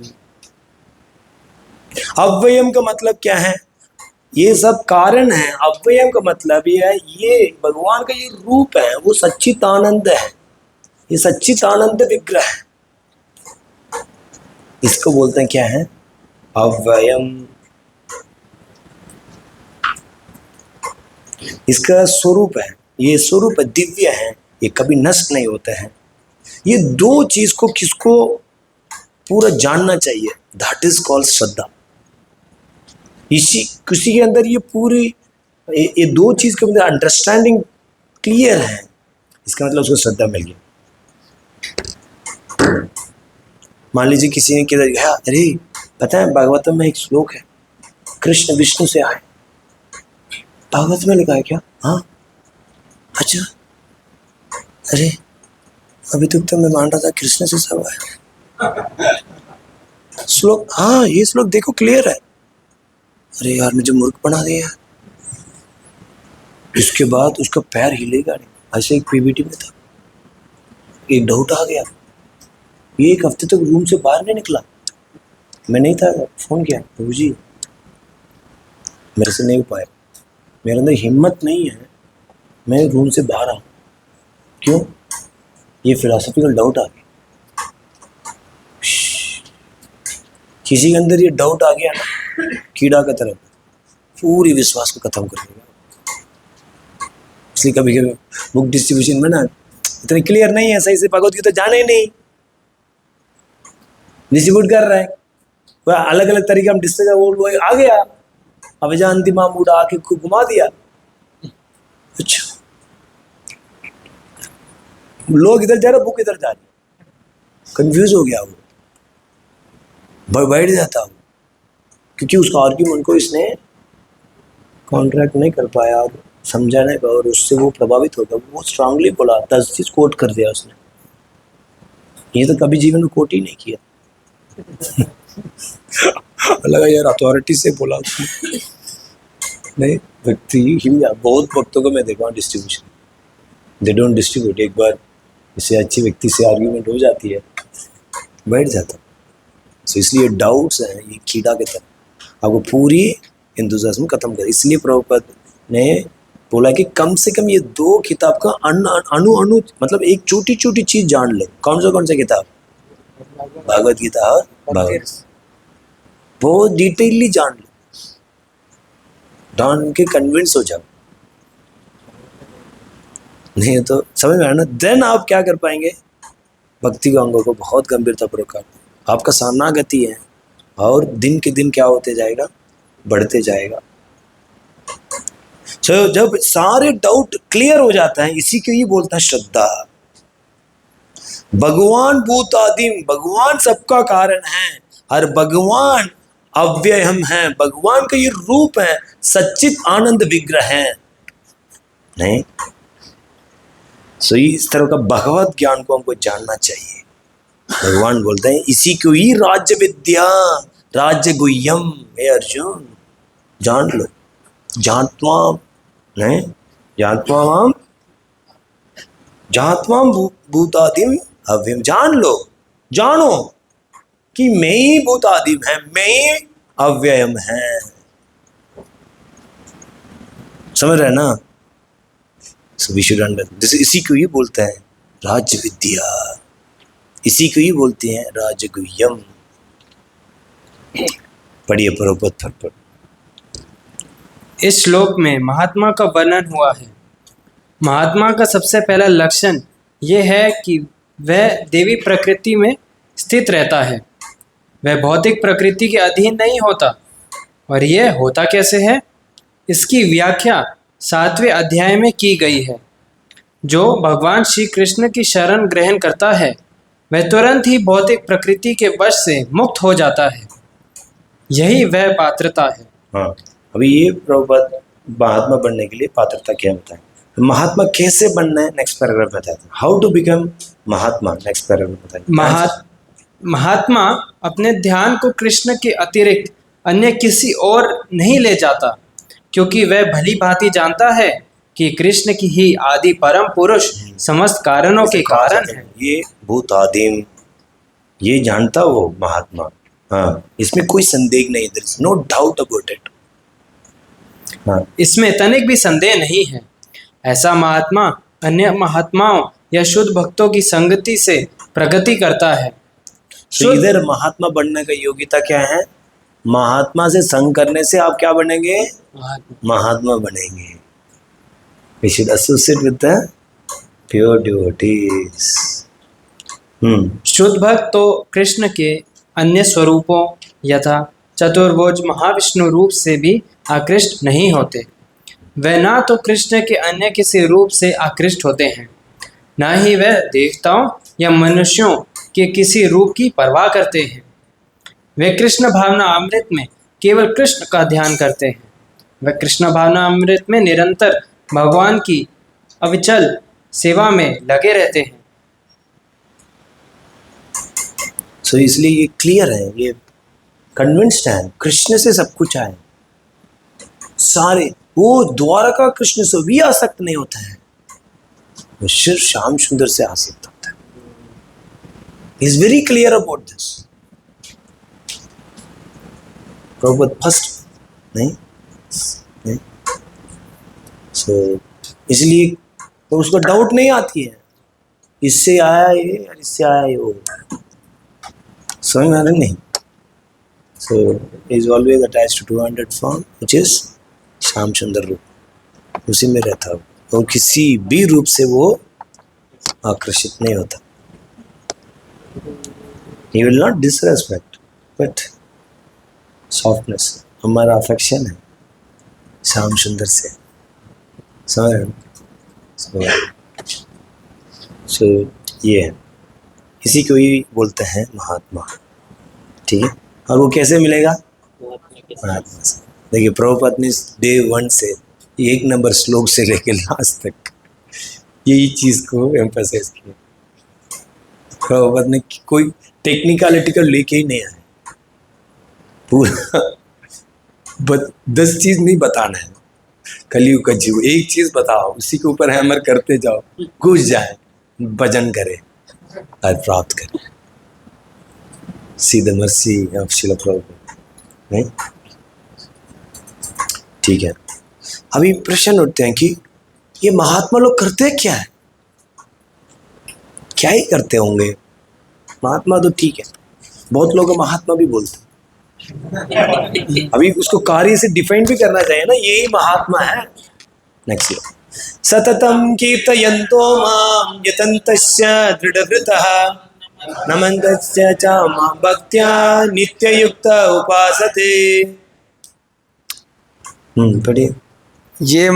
अव्ययम का मतलब क्या है? ये सब कारण है। अव्ययम का मतलब ये है, ये भगवान का ये रूप है, वो सच्चिदानंद है, ये सच्चिदानंद विग्रह है। इसको बोलते हैं क्या है? अव्ययम। इसका स्वरूप है, ये स्वरूप दिव्य है, ये कभी नष्ट नहीं होता है। ये दो चीज को किसको पूरा जानना चाहिए, दैट इज कॉल्ड श्रद्धा। इसी किसी के अंदर ये पूरी ये दो चीज के अंदर अंडरस्टैंडिंग क्लियर है, इसका मतलब उसको श्रद्धा मिल गई। मान लीजिए किसी ने किधर गया, अरे पता है भागवतम में एक श्लोक है, कृष्ण विष्णु से आए। भागवत में लिखा है क्या? हाँ, अच्छा, अरे अभी तक तो मैं मान रहा था कृष्ण से सब आए। श्लोक, हाँ ये श्लोक देखो क्लियर है। अरे यार मुझे मूर्ख बना दिया। इसके बाद उसका पैर हिलेगा नहीं, ऐसे एक पीबीटी में था। एक डाउट आ गया, ये एक हफ्ते तक रूम से बाहर नहीं निकला। मैं नहीं था, फोन किया, प्रभु जी मेरे से नहीं हो पाया, मेरे अंदर हिम्मत नहीं है, मैं रूम से बाहर आऊँ। क्यों? ये फिलोसॉफिकल डाउट आ गया। किसी के अंदर ये डाउट आ गया ना, कीड़ा का तरह पूरी विश्वास को खत्म कर देगा। इसलिए कभी कभी बुक डिस्ट्रीब्यूशन में ना इतने क्लियर नहीं है, सही से भगवत गीता जाने ही नहीं, डिस्ट्रीब्यूट कर रहा है वह अलग अलग तरीके हम डिस्ट्रीब्यूट, वो आ गया अभिजानती मामूड़ा आके घुमा दिया। अच्छा, लोग इधर जा रहे, बुक इधर जा रही, कंफ्यूज हो गया वो, बैठ जाता हूँ, क्योंकि उसका आर्ग्यूमेंट को इसने कॉन्ट्रैक्ट नहीं कर पाया और समझा नहीं पाया, और उससे वो प्रभावित हो गया। वो स्ट्रांगली बोला, 10 चीज कोट कर दिया उसने, ये तो कभी जीवन में कोट ही नहीं किया। लगा यार अथॉरिटी से बोला उसने। नहीं, व्यक्ति ही, बहुत भक्तों को मैं देखा हूँ डिस्ट्रीब्यूशन, दे डोंट डिस्ट्रीब्यूट। एक बार इससे अच्छी व्यक्ति से आर्ग्यूमेंट हो जाती है, बैठ जाता, तो इसलिए डाउट्स हैं ये कीड़ा के तरह आपको पूरी एंथुसियाज्म खत्म कर। इसलिए प्रभुपाद ने बोला कि कम से कम ये 2 किताब का अणु अणु मतलब एक छोटी छोटी चीज जान लो। कौन सा किताब? भगवत गीता और भगवत, बहुत डिटेलली जान लो, जान के कन्विंस हो जाओ। नहीं तो समझ में आया ना? देन आप क्या कर पाएंगे? भक्ति के अंगों को बहुत गंभीरता पूर्वक आपका सामना गति है और दिन के दिन क्या होते जाएगा? बढ़ते जाएगा। तो जब सारे डाउट क्लियर हो जाता है, इसी को ही बोलता है श्रद्धा। भगवान भूतादिम, भगवान सबका कारण है और भगवान अव्ययम है, भगवान का ये रूप है, सच्चित आनंद विग्रह है। नहीं सो इस तरह का भगवत ज्ञान को हमको जानना चाहिए। भगवान बोलते हैं इसी को ही राज्य विद्या राज्य गुह्यम। हे अर्जुन जान लो, जात्वाम नहीं जात्वाम जात्वाम भूतादिम अव्ययम। जान लो, जानो कि मैं ही भूतादिम है, मैं ही अव्ययम है। समझ रहे ना? So we should understand. इसी को ही बोलते हैं राज्य विद्या, इसी को ही बोलते हैं राज्य गुह्यम। पढ़िए प्रभुपद फटफट। इस श्लोक में महात्मा का वर्णन हुआ है। महात्मा का सबसे पहला लक्षण यह है कि वह देवी प्रकृति में स्थित रहता है, वह भौतिक प्रकृति के अधीन नहीं होता। और यह होता कैसे है, इसकी व्याख्या 7वें अध्याय में की गई है। जो भगवान श्री कृष्ण की शरण ग्रहण करता है वह तुरंत ही भौतिक प्रकृति के वश से मुक्त हो जाता है, यही वह पात्रता है। हाँ, अभी ये प्रभुपाद महात्मा बनने के लिए पात्रता क्या बताएं? महात्मा कैसे बनना है नेक्स्ट पैराग्राफ बताते हैं। How to become mahatma, next paragraph बताएं। महात्मा अपने ध्यान को कृष्ण के अतिरिक्त अन्य किसी और नहीं ले जाता, क्योंकि वह भली भांति जानता है कि कृष्ण की ही आदि परम पुरुष समस्त कारणों के कारण है। ये भूतादिम, ये जानता वो महात्मा। हाँ, इसमें कोई संदेह नहीं, there is no doubt about it. हाँ, इसमें तनिक भी संदेह नहीं है। ऐसा महात्मा अन्य महात्माओं या शुद्ध भक्तों की संगति से प्रगति करता है। तो इधर महात्मा बनने का योग्यता क्या है? महात्मा से संग करने से आप क्या बनेंगे? महात्मा बनेंगे। We should associate with the pure devotees. शुद्ध भक्त तो कृष्ण के अन्य स्वरूपों यथा चतुर्भुज महाविष्णु रूप से भी आकृष्ट नहीं होते। वह ना तो कृष्ण के अन्य किसी रूप से आकृष्ट होते हैं, ना ही वह देवताओं या मनुष्यों के किसी रूप की परवाह करते हैं। वे कृष्ण भावना अमृत में केवल कृष्ण का ध्यान करते हैं। वे कृष्ण भावना अमृत में निरंतर भगवान की अविचल सेवा में लगे रहते हैं। सो इसलिए ये क्लियर है, ये कन्विंस्ड है कृष्ण से सब कुछ आए। सारे वो द्वारका कृष्ण से भी आसक्त नहीं होता है, वो सिर्फ श्याम सुंदर से आसक्त होता है। Is very clear about this. Prabhupada first नहीं सो इसलिए तो उसको डाउट नहीं आती है, इससे आया ये और इससे आया ये वो, समझ में आ रहा नहीं। So is always attached to 200 form which is Shyam Sundar rupa, उसी में रहता है वो, किसी भी रूप से वो आकर्षित नहीं होता। He will not disrespect but softness, हमारा अफेक्शन है श्याम सुंदर से, सो ये है, इसी को ही बोलते हैं महात्मा। ठीक है, और वो कैसे मिलेगा? महात्मा से। देखिए प्रभुपाद ने डे 1 से 1 नंबर श्लोक से लेकर लास्ट तक यही चीज को एम्फसाइज किया। प्रभुपाद ने कोई टेक्निकलिटी को लेके ही नहीं आया, पूरा 10 चीज नहीं बताना है, कलयुग का जीव एक चीज बताओ, उसी के ऊपर हैमर करते जाओ, घुस जाए, भजन करे और प्राप्त करे। सी द मर्सी ऑफ शिला प्रभुपाद, नहीं? ठीक है, अभी प्रश्न उठते हैं कि ये महात्मा लोग करते क्या है? क्या ही करते होंगे? महात्मा तो ठीक है, बहुत लोग महात्मा भी बोलते हैं। अभी उसको कार्य से डिफाइन भी करना चाहिए ना, यही महात्मा है। नेक्स्ट, सततम कीर्तयन्तो मां यतन्तस्य दृढव्रतः नमन्तस्य च मां भक्त्या नित्ययुक्त उपासते। पढ़िए। ये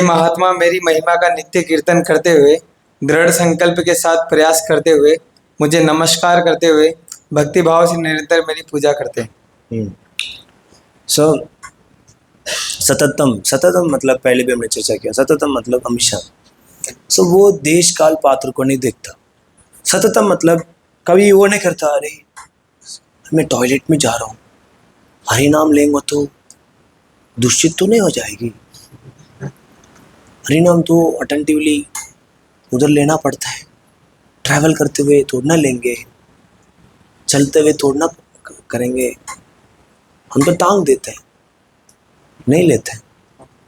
महात्मा मेरी महिमा का नित्य कीर्तन करते हुए, दृढ़ संकल्प के साथ प्रयास करते हुए, मुझे नमस्कार करते हुए भक्ति भाव से निरंतर मेरी पूजा करते हैं। सो सततम मतलब पहले भी हमने चर्चा किया, सततम मतलब हमेशा। सो वो देश काल पात्र को नहीं देखता। सततम मतलब कभी वो नहीं करता, अरे मैं टॉयलेट में जा रहा हूँ, हरि नाम लेंगे तो दूषित तो नहीं हो जाएगी, हरि नाम तो अटेंटिवली उधर लेना पड़ता है, ट्रैवल करते हुए थोड़ा ना लेंगे, चलते हुए थोड़ा ना करेंगे, हम तो टांग देते हैं, नहीं लेते हैं।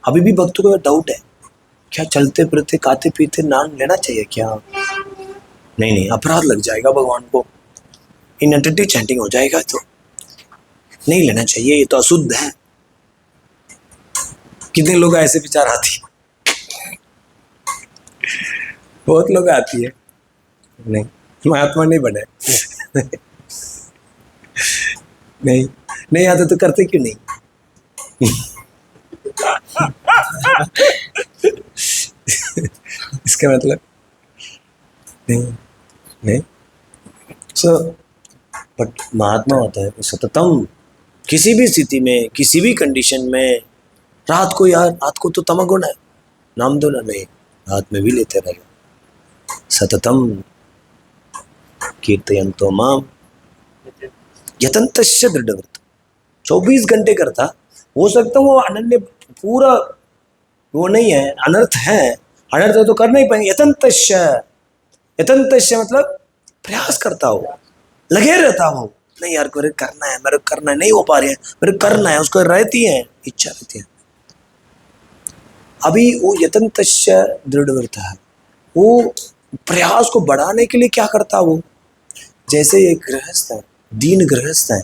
अभी भी भक्तों को डाउट है, क्या चलते फिरते खाते पीते नाम लेना चाहिए क्या? नहीं, अपराध लग जाएगा भगवान को, इनएंटिटी चैंटिंग हो जाएगा, तो नहीं लेना चाहिए, ये तो अशुद्ध है। कितने लोग ऐसे विचार आती है? बहुत लोग आती है, नहीं महात्मा नहीं बने। नहीं आता तो करते क्यों नहीं? इसका मतलब नहीं। सो बट महात्मा होता है सततम, किसी भी स्थिति में, किसी भी कंडीशन में। रात को तो तमगुण है, नाम दो ना, नहीं रात में भी लेते रहे। सततम कीर्तयन्तो माम यतन्तस्य दृढव्रत, 24 घंटे करता। हो सकता वो अनन्य पूरा वो नहीं है, अनर्थ है, अनर्थ तो करना ही पाएंगे। यतन्तस्य मतलब प्रयास करता हो, लगे रहता हो, नहीं यार मेरे करना है, नहीं हो पा रही है, मेरे करना है, उसको रहती है इच्छा, रहती है। अभी वो यतन्तस्य दृढव्रत है, वो प्रयास को बढ़ाने के लिए क्या करता वो? जैसे एक गृहस्थ है, दीन गृहस्थ है,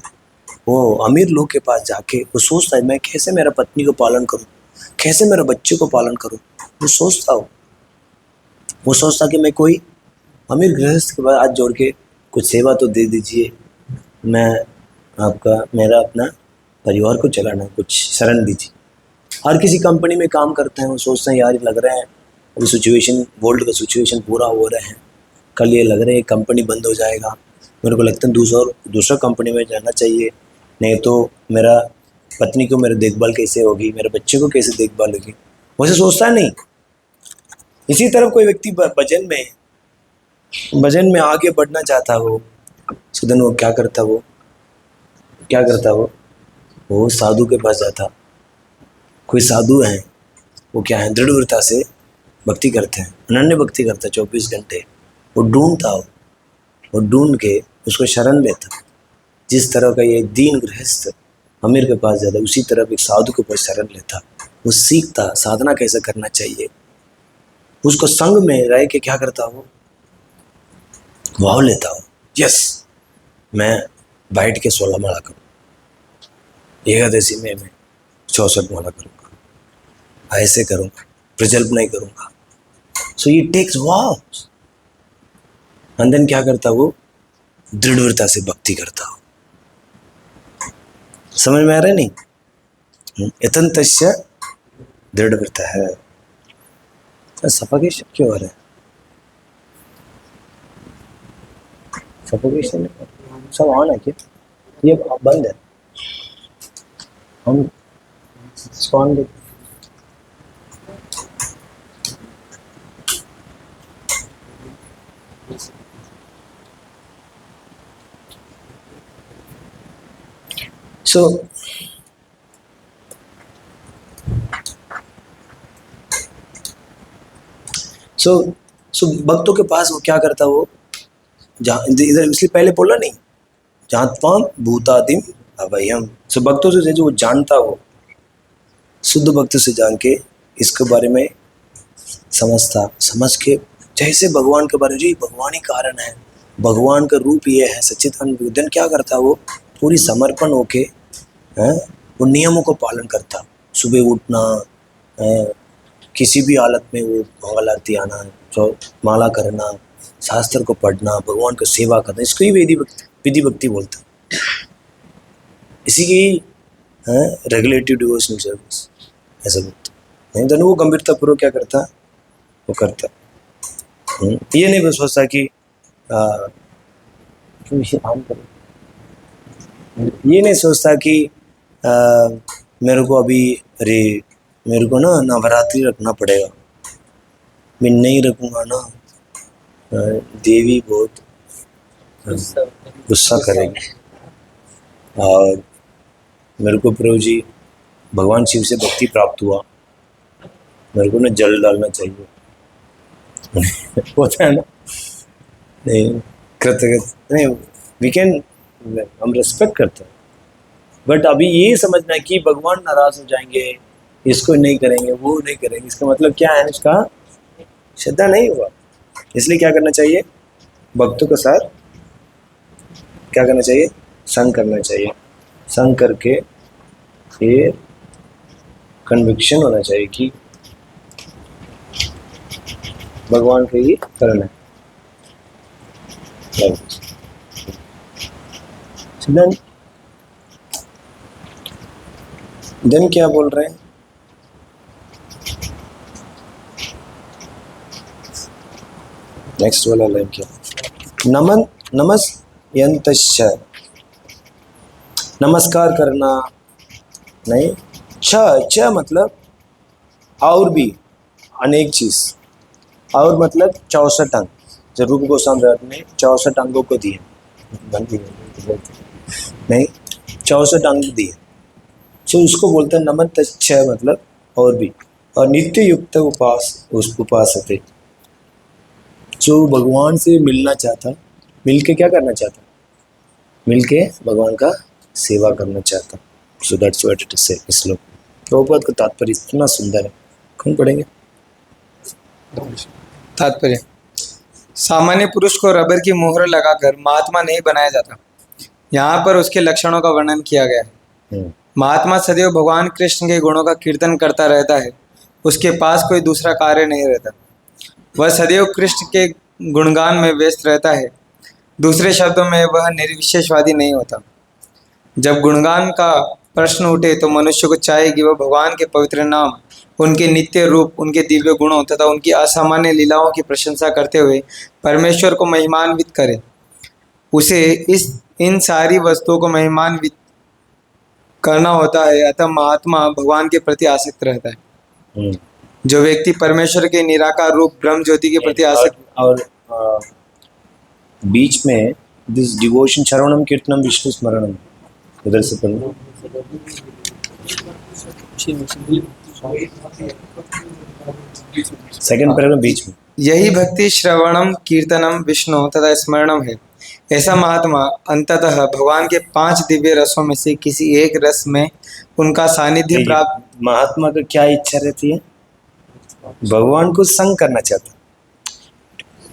वो अमीर लोग के पास जाके वो सोचता है मैं कैसे मेरा पत्नी को पालन करूं, कैसे मेरे बच्चे को पालन करूं। वो सोचता कि मैं कोई अमीर गृहस्थ के पास हाथ जोड़ के कुछ सेवा तो दे दीजिए, मैं मेरा अपना परिवार को चलाना, कुछ शरण दीजिए। हर किसी कंपनी में काम करते हैं, वो सोचते हैं यार लग रहा है अभी सिचुएशन, वर्ल्ड का सिचुएशन पूरा हो रहा है, कल ये लग रहा है कंपनी बंद हो जाएगा, मेरे को लगता है दूसरा कंपनी में जाना चाहिए, नहीं तो मेरा पत्नी को मेरी देखभाल कैसे होगी, मेरे बच्चे को कैसे देखभाल होगी, वैसे सोचता नहीं। इसी तरफ कोई व्यक्ति भजन में आगे बढ़ना चाहता हो, सुधन वो क्या करता, वो साधु के पास जाता। कोई साधु हैं, वो क्या है, दृढ़ता से भक्ति करते हैं, अनन्य भक्ति करता है 24 घंटे। वो ढूंढ के उसको शरण लेता। जिस तरह का ये दीन गृहस्थ अमीर के पास जाता, उसी तरह एक साधु के पास शरण लेता। वो सीखता साधना कैसे करना चाहिए, उसको संग में रह के क्या करता हो, भाव लेता हो, यस मैं बैठ के 16 माला करूँ, एकादशी में मैं 64 माला करूँगा, ऐसे करूँगा, प्रजल्प नहीं करूँगा। सो ये टेक्स वाव्स। एंड देन क्या करता वो, दृढ़ता से भक्ति करता हो। समझ में आ रहा है नहीं? यतन्तस्य दृढ़व्रतः है। सफोकेशन क्यों हो रहा है? सफोकेशन सब ऑन है क्या? ये बंद है, हम इसको ऑन देखें। सो भक्तों के पास वो क्या करता, वो जहाँ इधर इसलिए पहले बोला नहीं, जहाँ त्वाम भूतादिम अवयम। सो भक्तों से जो जानता हो, शुद्ध भक्त से जान के इसके बारे में समझता, समझ के जैसे भगवान के बारे में, जी भगवान ही कारण है, भगवान का रूप ये है सच्चिदानंद बुद्धन, क्या करता वो पूरी समर्पण होके वो नियमों को पालन करता। सुबह उठना, किसी भी हालत में वो मंगल आरती आना, जो माला करना, शास्त्र को पढ़ना, भगवान को सेवा करना, इसको ही विधि भक्ति बोलता। इसी की रेगुलेटिव डिवोशनल सर्विस ऐसा बोलता। नहीं तो वो गंभीरता पूर्वक क्या करता, वो करता। ये नहीं बस सोचता कि ये नहीं सोचता कि मेरे को अभी, अरे मेरे को ना नवरात्रि रखना पड़ेगा, मैं नहीं रखूँगा ना देवी बहुत गुस्सा करेगी, और मेरे को प्रभु जी भगवान शिव से भक्ति प्राप्त हुआ, मेरे को ना जल डालना चाहिए होता है ना। नहीं कृतज्ञ नहीं, वी कैन, हम रेस्पेक्ट करते हैं, बट अभी ये समझना है कि भगवान नाराज हो जाएंगे, इसको नहीं करेंगे, वो नहीं करेंगे, इसका मतलब क्या है, इसका श्रद्धा नहीं हुआ। इसलिए क्या करना चाहिए, भक्तों के साथ क्या करना चाहिए, संग करना चाहिए। संग करके ये कन्विक्शन होना चाहिए कि भगवान का ही करना है। देन क्या बोल रहे हैं, नेक्स्ट वाला लाइन क्या, नमन नमस्यन्तश्च, नमस्कार करना नहीं, छ मतलब और भी अनेक चीज, और मतलब 64 अंग, जो रूप गोस्वामी ने 64 अंगों को दिए नहीं, 64 अंग दिए, तो उसको बोलते हैं नमन तच्छ, मतलब और भी। और नित्य युक्त उपासते, जो भगवान से मिलना चाहता, मिलके क्या करना चाहता, मिलके भगवान का सेवा करना चाहता। So that's what it is. इस श्लोक प्रभुपाद का तात्पर्य इतना सुंदर है, कौन पढ़ेंगे तात्पर्य। सामान्य पुरुष को रबर की मोहर लगाकर महात्मा नहीं बनाया जाता, यहाँ पर उसके लक्षणों का वर्णन किया गया है। महात्मा सदैव भगवान कृष्ण के गुणों का कीर्तन करता रहता है, उसके पास कोई दूसरा कार्य नहीं रहता, वह सदैव कृष्ण के गुणगान में व्यस्त रहता है। दूसरे शब्दों में वह निर्विशेषवादी नहीं होता। जब गुणगान का प्रश्न उठे तो मनुष्य को चाहिए कि वह भगवान के पवित्र नाम, उनके नित्य रूप, उनके दिव्य गुणों तथा उनकी असामान्य लीलाओं की प्रशंसा करते हुए परमेश्वर को महिमान्वित करे। उसे इन सारी वस्तुओं को महिमान्वित करना होता है, अतः महात्मा भगवान के प्रति आसक्त रहता है। जो व्यक्ति परमेश्वर के निराकार रूप ब्रह्म ज्योति के प्रति आसक्त, और बीच में दिस डिवोशन श्रवणम कीर्तनम विष्णु स्मरणम, उधर से पढ़ो सेकंड पैराग्राफ बीच में, यही भक्ति श्रवणम कीर्तनम विष्णु तथा स्मरणम है। ऐसा महात्मा अंततः भगवान के 5 दिव्य रसों में से किसी एक रस में उनका सानिध्य प्राप्त। महात्मा का क्या इच्छा रहती है, भगवान को संग करना चाहता।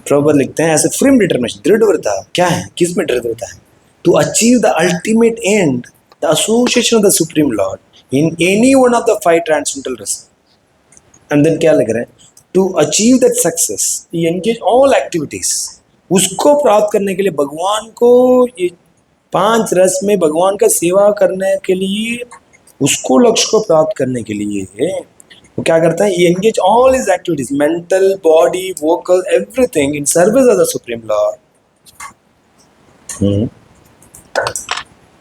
प्रभुपाद लिखते हैं ऐसे फ्रीम डिटरमिनेशन, दृढ़ता क्या है, किस में दृढ़ता है, to achieve the ultimate end, the association of the supreme lord in any one of the 5 transcendental rasa. And then क्या लिख रहे हैं, to achieve that success he engage all activities. उसको प्राप्त करने के लिए भगवान को, ये 5 रस में भगवान का सेवा करने के लिए, उसको लक्ष्य को प्राप्त करने के लिए वो क्या करता है, engage all his activities, mental, body, vocal, everything in service of the supreme Lord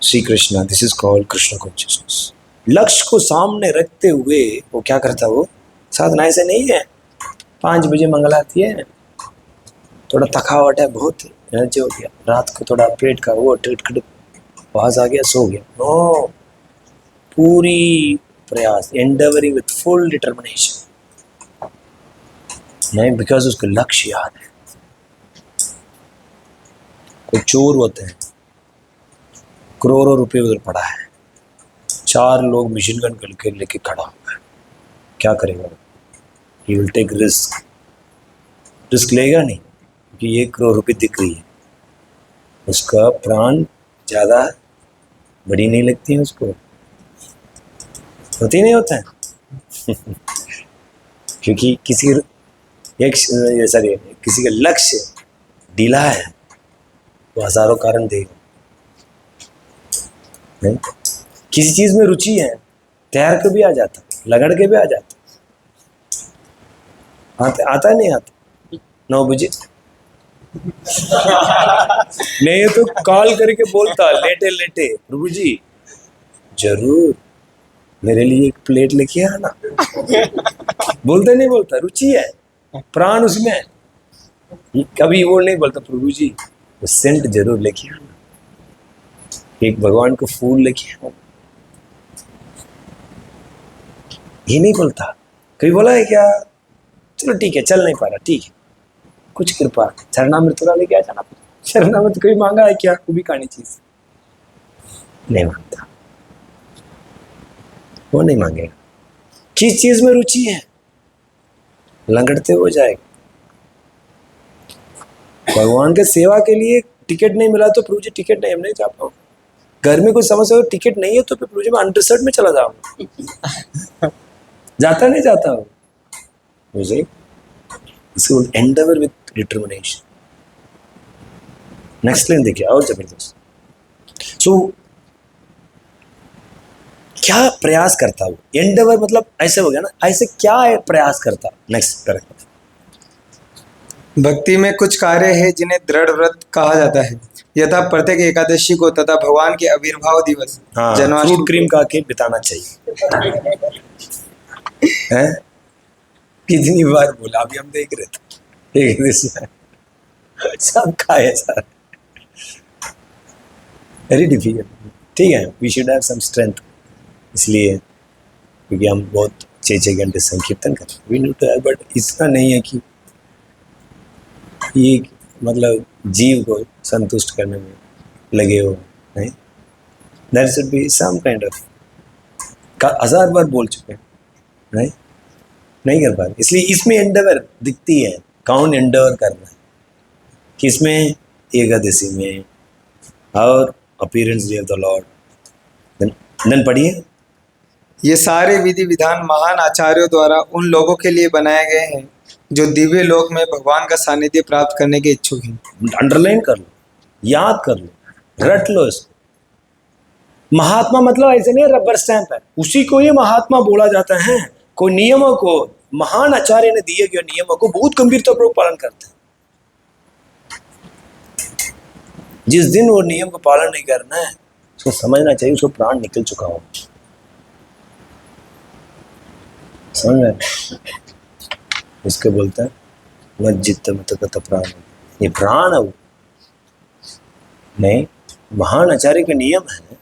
Shri Krishna. This is called Krishna consciousness. लक्ष्य को सामने रखते हुए वो क्या करता, वो साधना ऐसे नहीं है 5 बजे मंगल आती है, थोड़ा थकावट है, बहुत एनर्जी हो गया, रात को थोड़ा पेट का वो टिट आवाज आ गया, सो गया। नो, पूरी प्रयास, एंडेवरिंग विथ फुल डिटर्मिनेशन, नहीं, बिकॉज उसको लक्ष्य याद है। तो चोर होते हैं, करोड़ों रुपए उधर पड़ा है, 4 लोग मशीन गन करके लेके खड़ा हुआ है, क्या करेगा? He will take risk. Risk लेगा नहीं, क्योंकि 1 करोड़ रुपए दिख रही है, उसका प्राण ज़्यादा बड़ी नहीं लगती है उसको, होती नहीं होता है क्योंकि किसी का लक्ष्य ढीला है, वो हजारों कारण देगा। नहीं? किसी चीज में रुचि है, तैयार के भी आ जाता, लगड़ के भी आ जाता, आता नहीं आता 9 बजे नहीं तो कॉल करके बोलता लेटे लेटे, प्रभु जी जरूर मेरे लिए 1 प्लेट लेके आना। बोलता नहीं बोलता, रुचि है, प्राण उसमें है। कभी वो नहीं बोलता प्रभु जी वो सेंट जरूर लेके आना, एक भगवान को फूल लेके आना, ये नहीं बोलता। कभी बोला है क्या? चलो ठीक है, चल नहीं पा रहा, ठीक है, कुछ कृपा चरणामृत लेके आ जाना। चरणामृत कभी मांगा है क्या? वो भी कहानी चीज नहीं मांगता, वो नहीं मांगेगा। किस चीज में रुचि है, लंगड़ते हो जाएगा। भगवान के सेवा के लिए टिकट नहीं मिला तो प्रभु जी टिकट नहीं, हम नहीं जा पाऊंगा। घर में कोई समस्या हो, टिकट नहीं है तो फिर प्रभु जी मैं अंडरसर्ड में चला जाऊंगा। जाता नहीं जाता हूँ मुझे। So endeavor with determination. Next line देखिए, और जबरदस्त। सो क्या प्रयास करता वो? एंडेवर मतलब ऐसे हो गया ना, ऐसे क्या है प्रयास करता? Next paragraph. भक्ति में कुछ कार्य है जिन्हें दृढ़ व्रत कहा जाता है, यथा प्रत्येक एकादशी को तथा भगवान के आविर्भाव दिवस जन्माष्टमी फ्रूट क्रीम खा के बिताना चाहिए। हैं? कितनी बार बोला, अभी हम देख रहे थे सब खाए सारे, वेरी डिफिकल्ट। ठीक है, we should have some strength, इसलिए क्योंकि हम बहुत 6-6 घंटे संकीर्तन करते हैं, we need to have, but इसका नहीं है कि ये मतलब जीव को संतुष्ट करने में लगे हो, नहीं। There should be some kind of, 1000 बार बोल चुके हैं, नहीं कर पा रहे, इसलिए इसमें एंडेवर दिखती है, कौन एंडेवर कर रहा है, किसमें? एकादशी में और appearance day of the lord. Then पढ़िए, ये सारे विधि विधान महान आचार्यों द्वारा उन लोगों के लिए बनाए गए हैं जो दिव्य लोक में भगवान का सानिध्य प्राप्त करने के इच्छुक हैं। अंडरलाइन कर लो, याद कर लो, रट लो इसको। महात्मा मतलब ऐसे नहीं रबर स्टैंप है, उसी को ये महात्मा बोला जाता है। कोई नियमों को, महान आचार्य ने दिए गए नियमों को बहुत गंभीरतापूर्वक पालन करते हैं। जिस दिन वो नियम को पालन नहीं करना है, उसको समझना चाहिए उसको प्राण निकल चुका हो। समझ में? इसको बोलते हैं मज्जित मत प्राण, ये प्राण है वो नहीं। महान आचार्य के नियम है।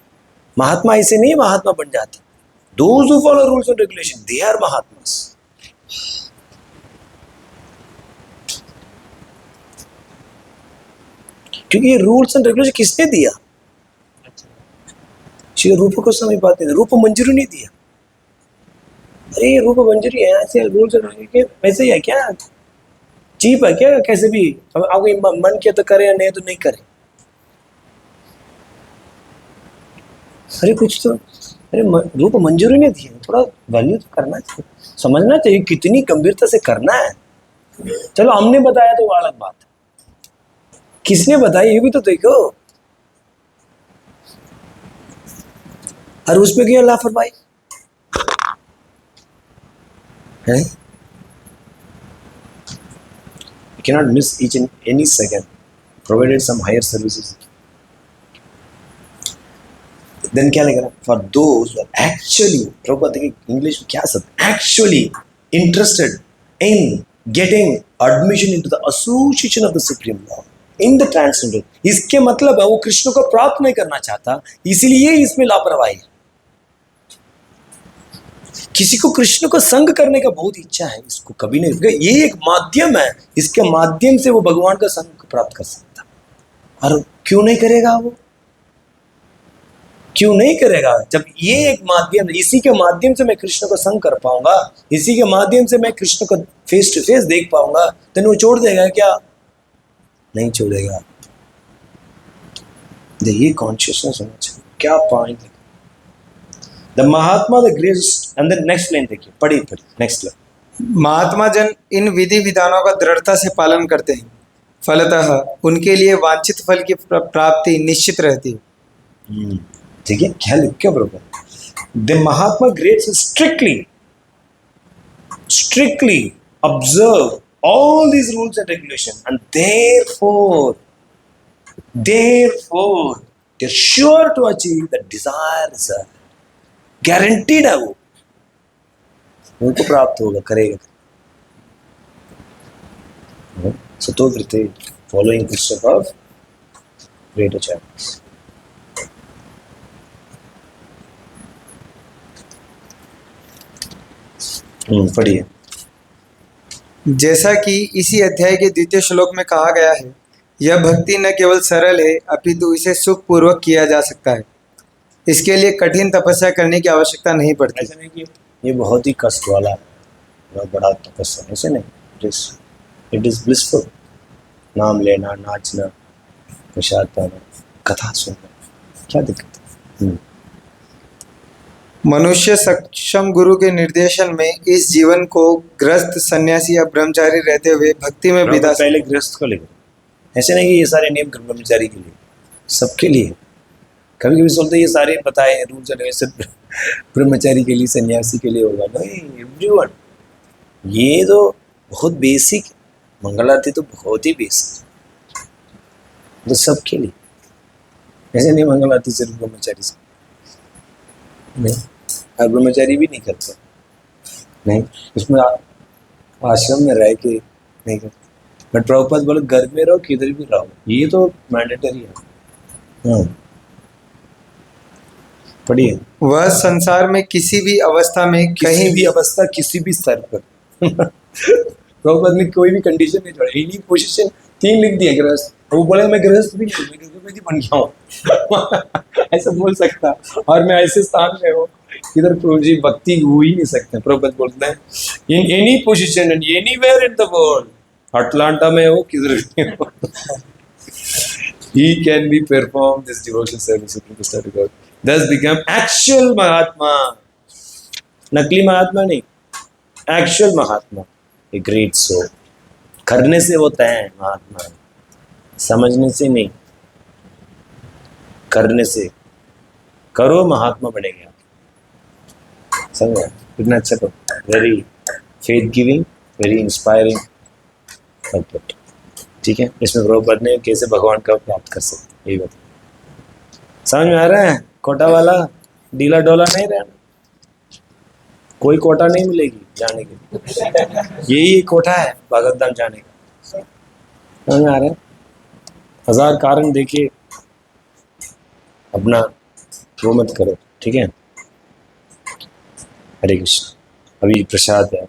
महात्मा ऐसे नहीं महात्मा बन जाते। Those who follow rules and regulations, they are mahatmas. क्योंकि ये रूल्स एंड रेगुलेशन किसने दिया? श्री रूप को समझ पाते हैं, रूप मंजूरी नहीं दिया। अरे ये रूप मंजूरी है, ऐसे रूल्स एंड रेगुलेशन वैसे ही है क्या? चीप है क्या? कैसे भी आपको मन किया तो करे, नहीं तो नहीं करे। अरे कुछ तो, अरे रूप मंजूरी नहीं दी, थोड़ा वैल्यू तो करना चाहिए, समझना चाहिए कितनी गंभीरता से करना है। चलो हमने बताया तो वो अलग बात, किसने बताया ये भी तो देखो। और उसमें क्या लापरवाही है? You cannot miss each and any second, provided some higher services. Then क्या लिखा? For those who are actually, Prabhupada देखिए इंग्लिश में क्या सब, actually interested in getting admission into the association of the Supreme Lord in the transcendental. इसके मतलब है वो कृष्ण को प्राप्त नहीं करना चाहता, इसीलिए इसमें लापरवाही है। किसी को कृष्ण को संग करने का बहुत इच्छा है, इसको कभी नहीं, ये एक माध्यम है, इसके माध्यम से वो भगवान का संग प्राप्त कर सकता। और क्यों नहीं करेगा वो? क्यों नहीं करेगा? जब ये एक माध्यम, इसी के माध्यम से मैं कृष्ण को संग कर पाऊंगा, इसी के माध्यम से मैं कृष्ण को फेस टू फेस देख पाऊंगा, तो वो छोड़ देगा क्या? नहीं छोड़ेगा। ये कॉन्शियसनेस होना चाहिए। क्या पॉइंट है? The Mahatma the greatest, and the next line देखिए, पढ़िए नेक्स्ट लाइन। महात्मा जन इन विधि विधानों का दृढ़ता से पालन करते हैं, फलतः उनके लिए वांछित फल की प्राप्ति निश्चित रहती है। ठीक है, क्या लिख क्या बरोबर? The Mahatma greats strictly observe all these rules and regulations, and therefore they're sure to achieve the desired result. Guaranteed है वो, उनको प्राप्त होगा, करेगा। सतो वृत्ति, following footsteps of great achievements. पढ़िए। जैसा कि इसी अध्याय के द्वितीय श्लोक में कहा गया है, यह भक्ति न केवल सरल है अपितु इसे सुख पूर्वक किया जा सकता है। इसके लिए कठिन तपस्या करने की आवश्यकता नहीं पड़ती। ऐसा नहीं कि ये बहुत ही कष्ट वाला है, बहुत बड़ा तपस्या, ऐसे नहीं। It is blissful. नाम लेना, नाचना, प्रसाद पाना, कथा सुनना, क्या दिक्कत है? मनुष्य सक्षम गुरु के निर्देशन में इस जीवन को गृहस्थ, सन्यासी या ब्रह्मचारी रहते हुए भक्ति में बिता पहले गृहस्थ को लेकर, ऐसे नहीं कि ये सारे नियम ब्रह्मचारी के लिए, सबके लिए। कभी कभी सोचते ये सारे बताए रूल्स एंड रेगुलेशन ब्रह्मचारी के लिए, सन्यासी के लिए होगा, नहीं, एवरीवन। ये तो बहुत बेसिक, मंगल आरती तो बहुत ही बेसिक, तो सबके लिए। ऐसे नहीं मंगल आरती सिर्फ ब्रह्मचारी से नहीं, और ब्रह्मचारी भी नहीं करते, नहीं, उसमें आश्रम में रह के नहीं करते। बट प्रभुपाद बोलो घर में रहो किधर भी रहो, ये तो मैंडेटरी है। पढ़िए। वह संसार में किसी भी अवस्था में, कहीं भी अवस्था, किसी भी स्तर पर प्रभुपाद ने कोई भी कंडीशन नहीं छोड़ा, इन्हीं पोजीशन 3 लिख दिए गृहस्थ। वो बोले मैं गृहस्थ भी नहीं, मैं गृहस्थ बन गया हूँ ऐसा बोल सकता, और मैं ऐसे स्थान में हूँ इधर प्रभु जी भक्ति हो ही नहीं सकते। प्रभुपाद बोलते हैं in any position and anywhere in the world, Atlanta में हो किधर भी हो, he can be perform this devotional service to Krishna to God. Thus become actual महात्मा, नकली महात्मा नहीं, actual Mahatma, a great soul। करने से होता है महात्मा, समझने से नहीं, करने से। करो महात्मा बनेगा, समझा? कितना अच्छा तो, very faith giving, very inspiring. ठीक है, इसमें प्रभुपाद ने कैसे भगवान का प्राप्त कर सकते, यही बात समझ में आ रहा है? कोटा वाला डीला डोला नहीं रहना, कोई कोटा नहीं मिलेगी जाने के लिए, यही कोटा है भागवत धाम जाने का। समझ में आ रहा है? 1000 कारण देके अपना वो मत करो, ठीक है? हरे कृष्ण। अभी प्रसाद है।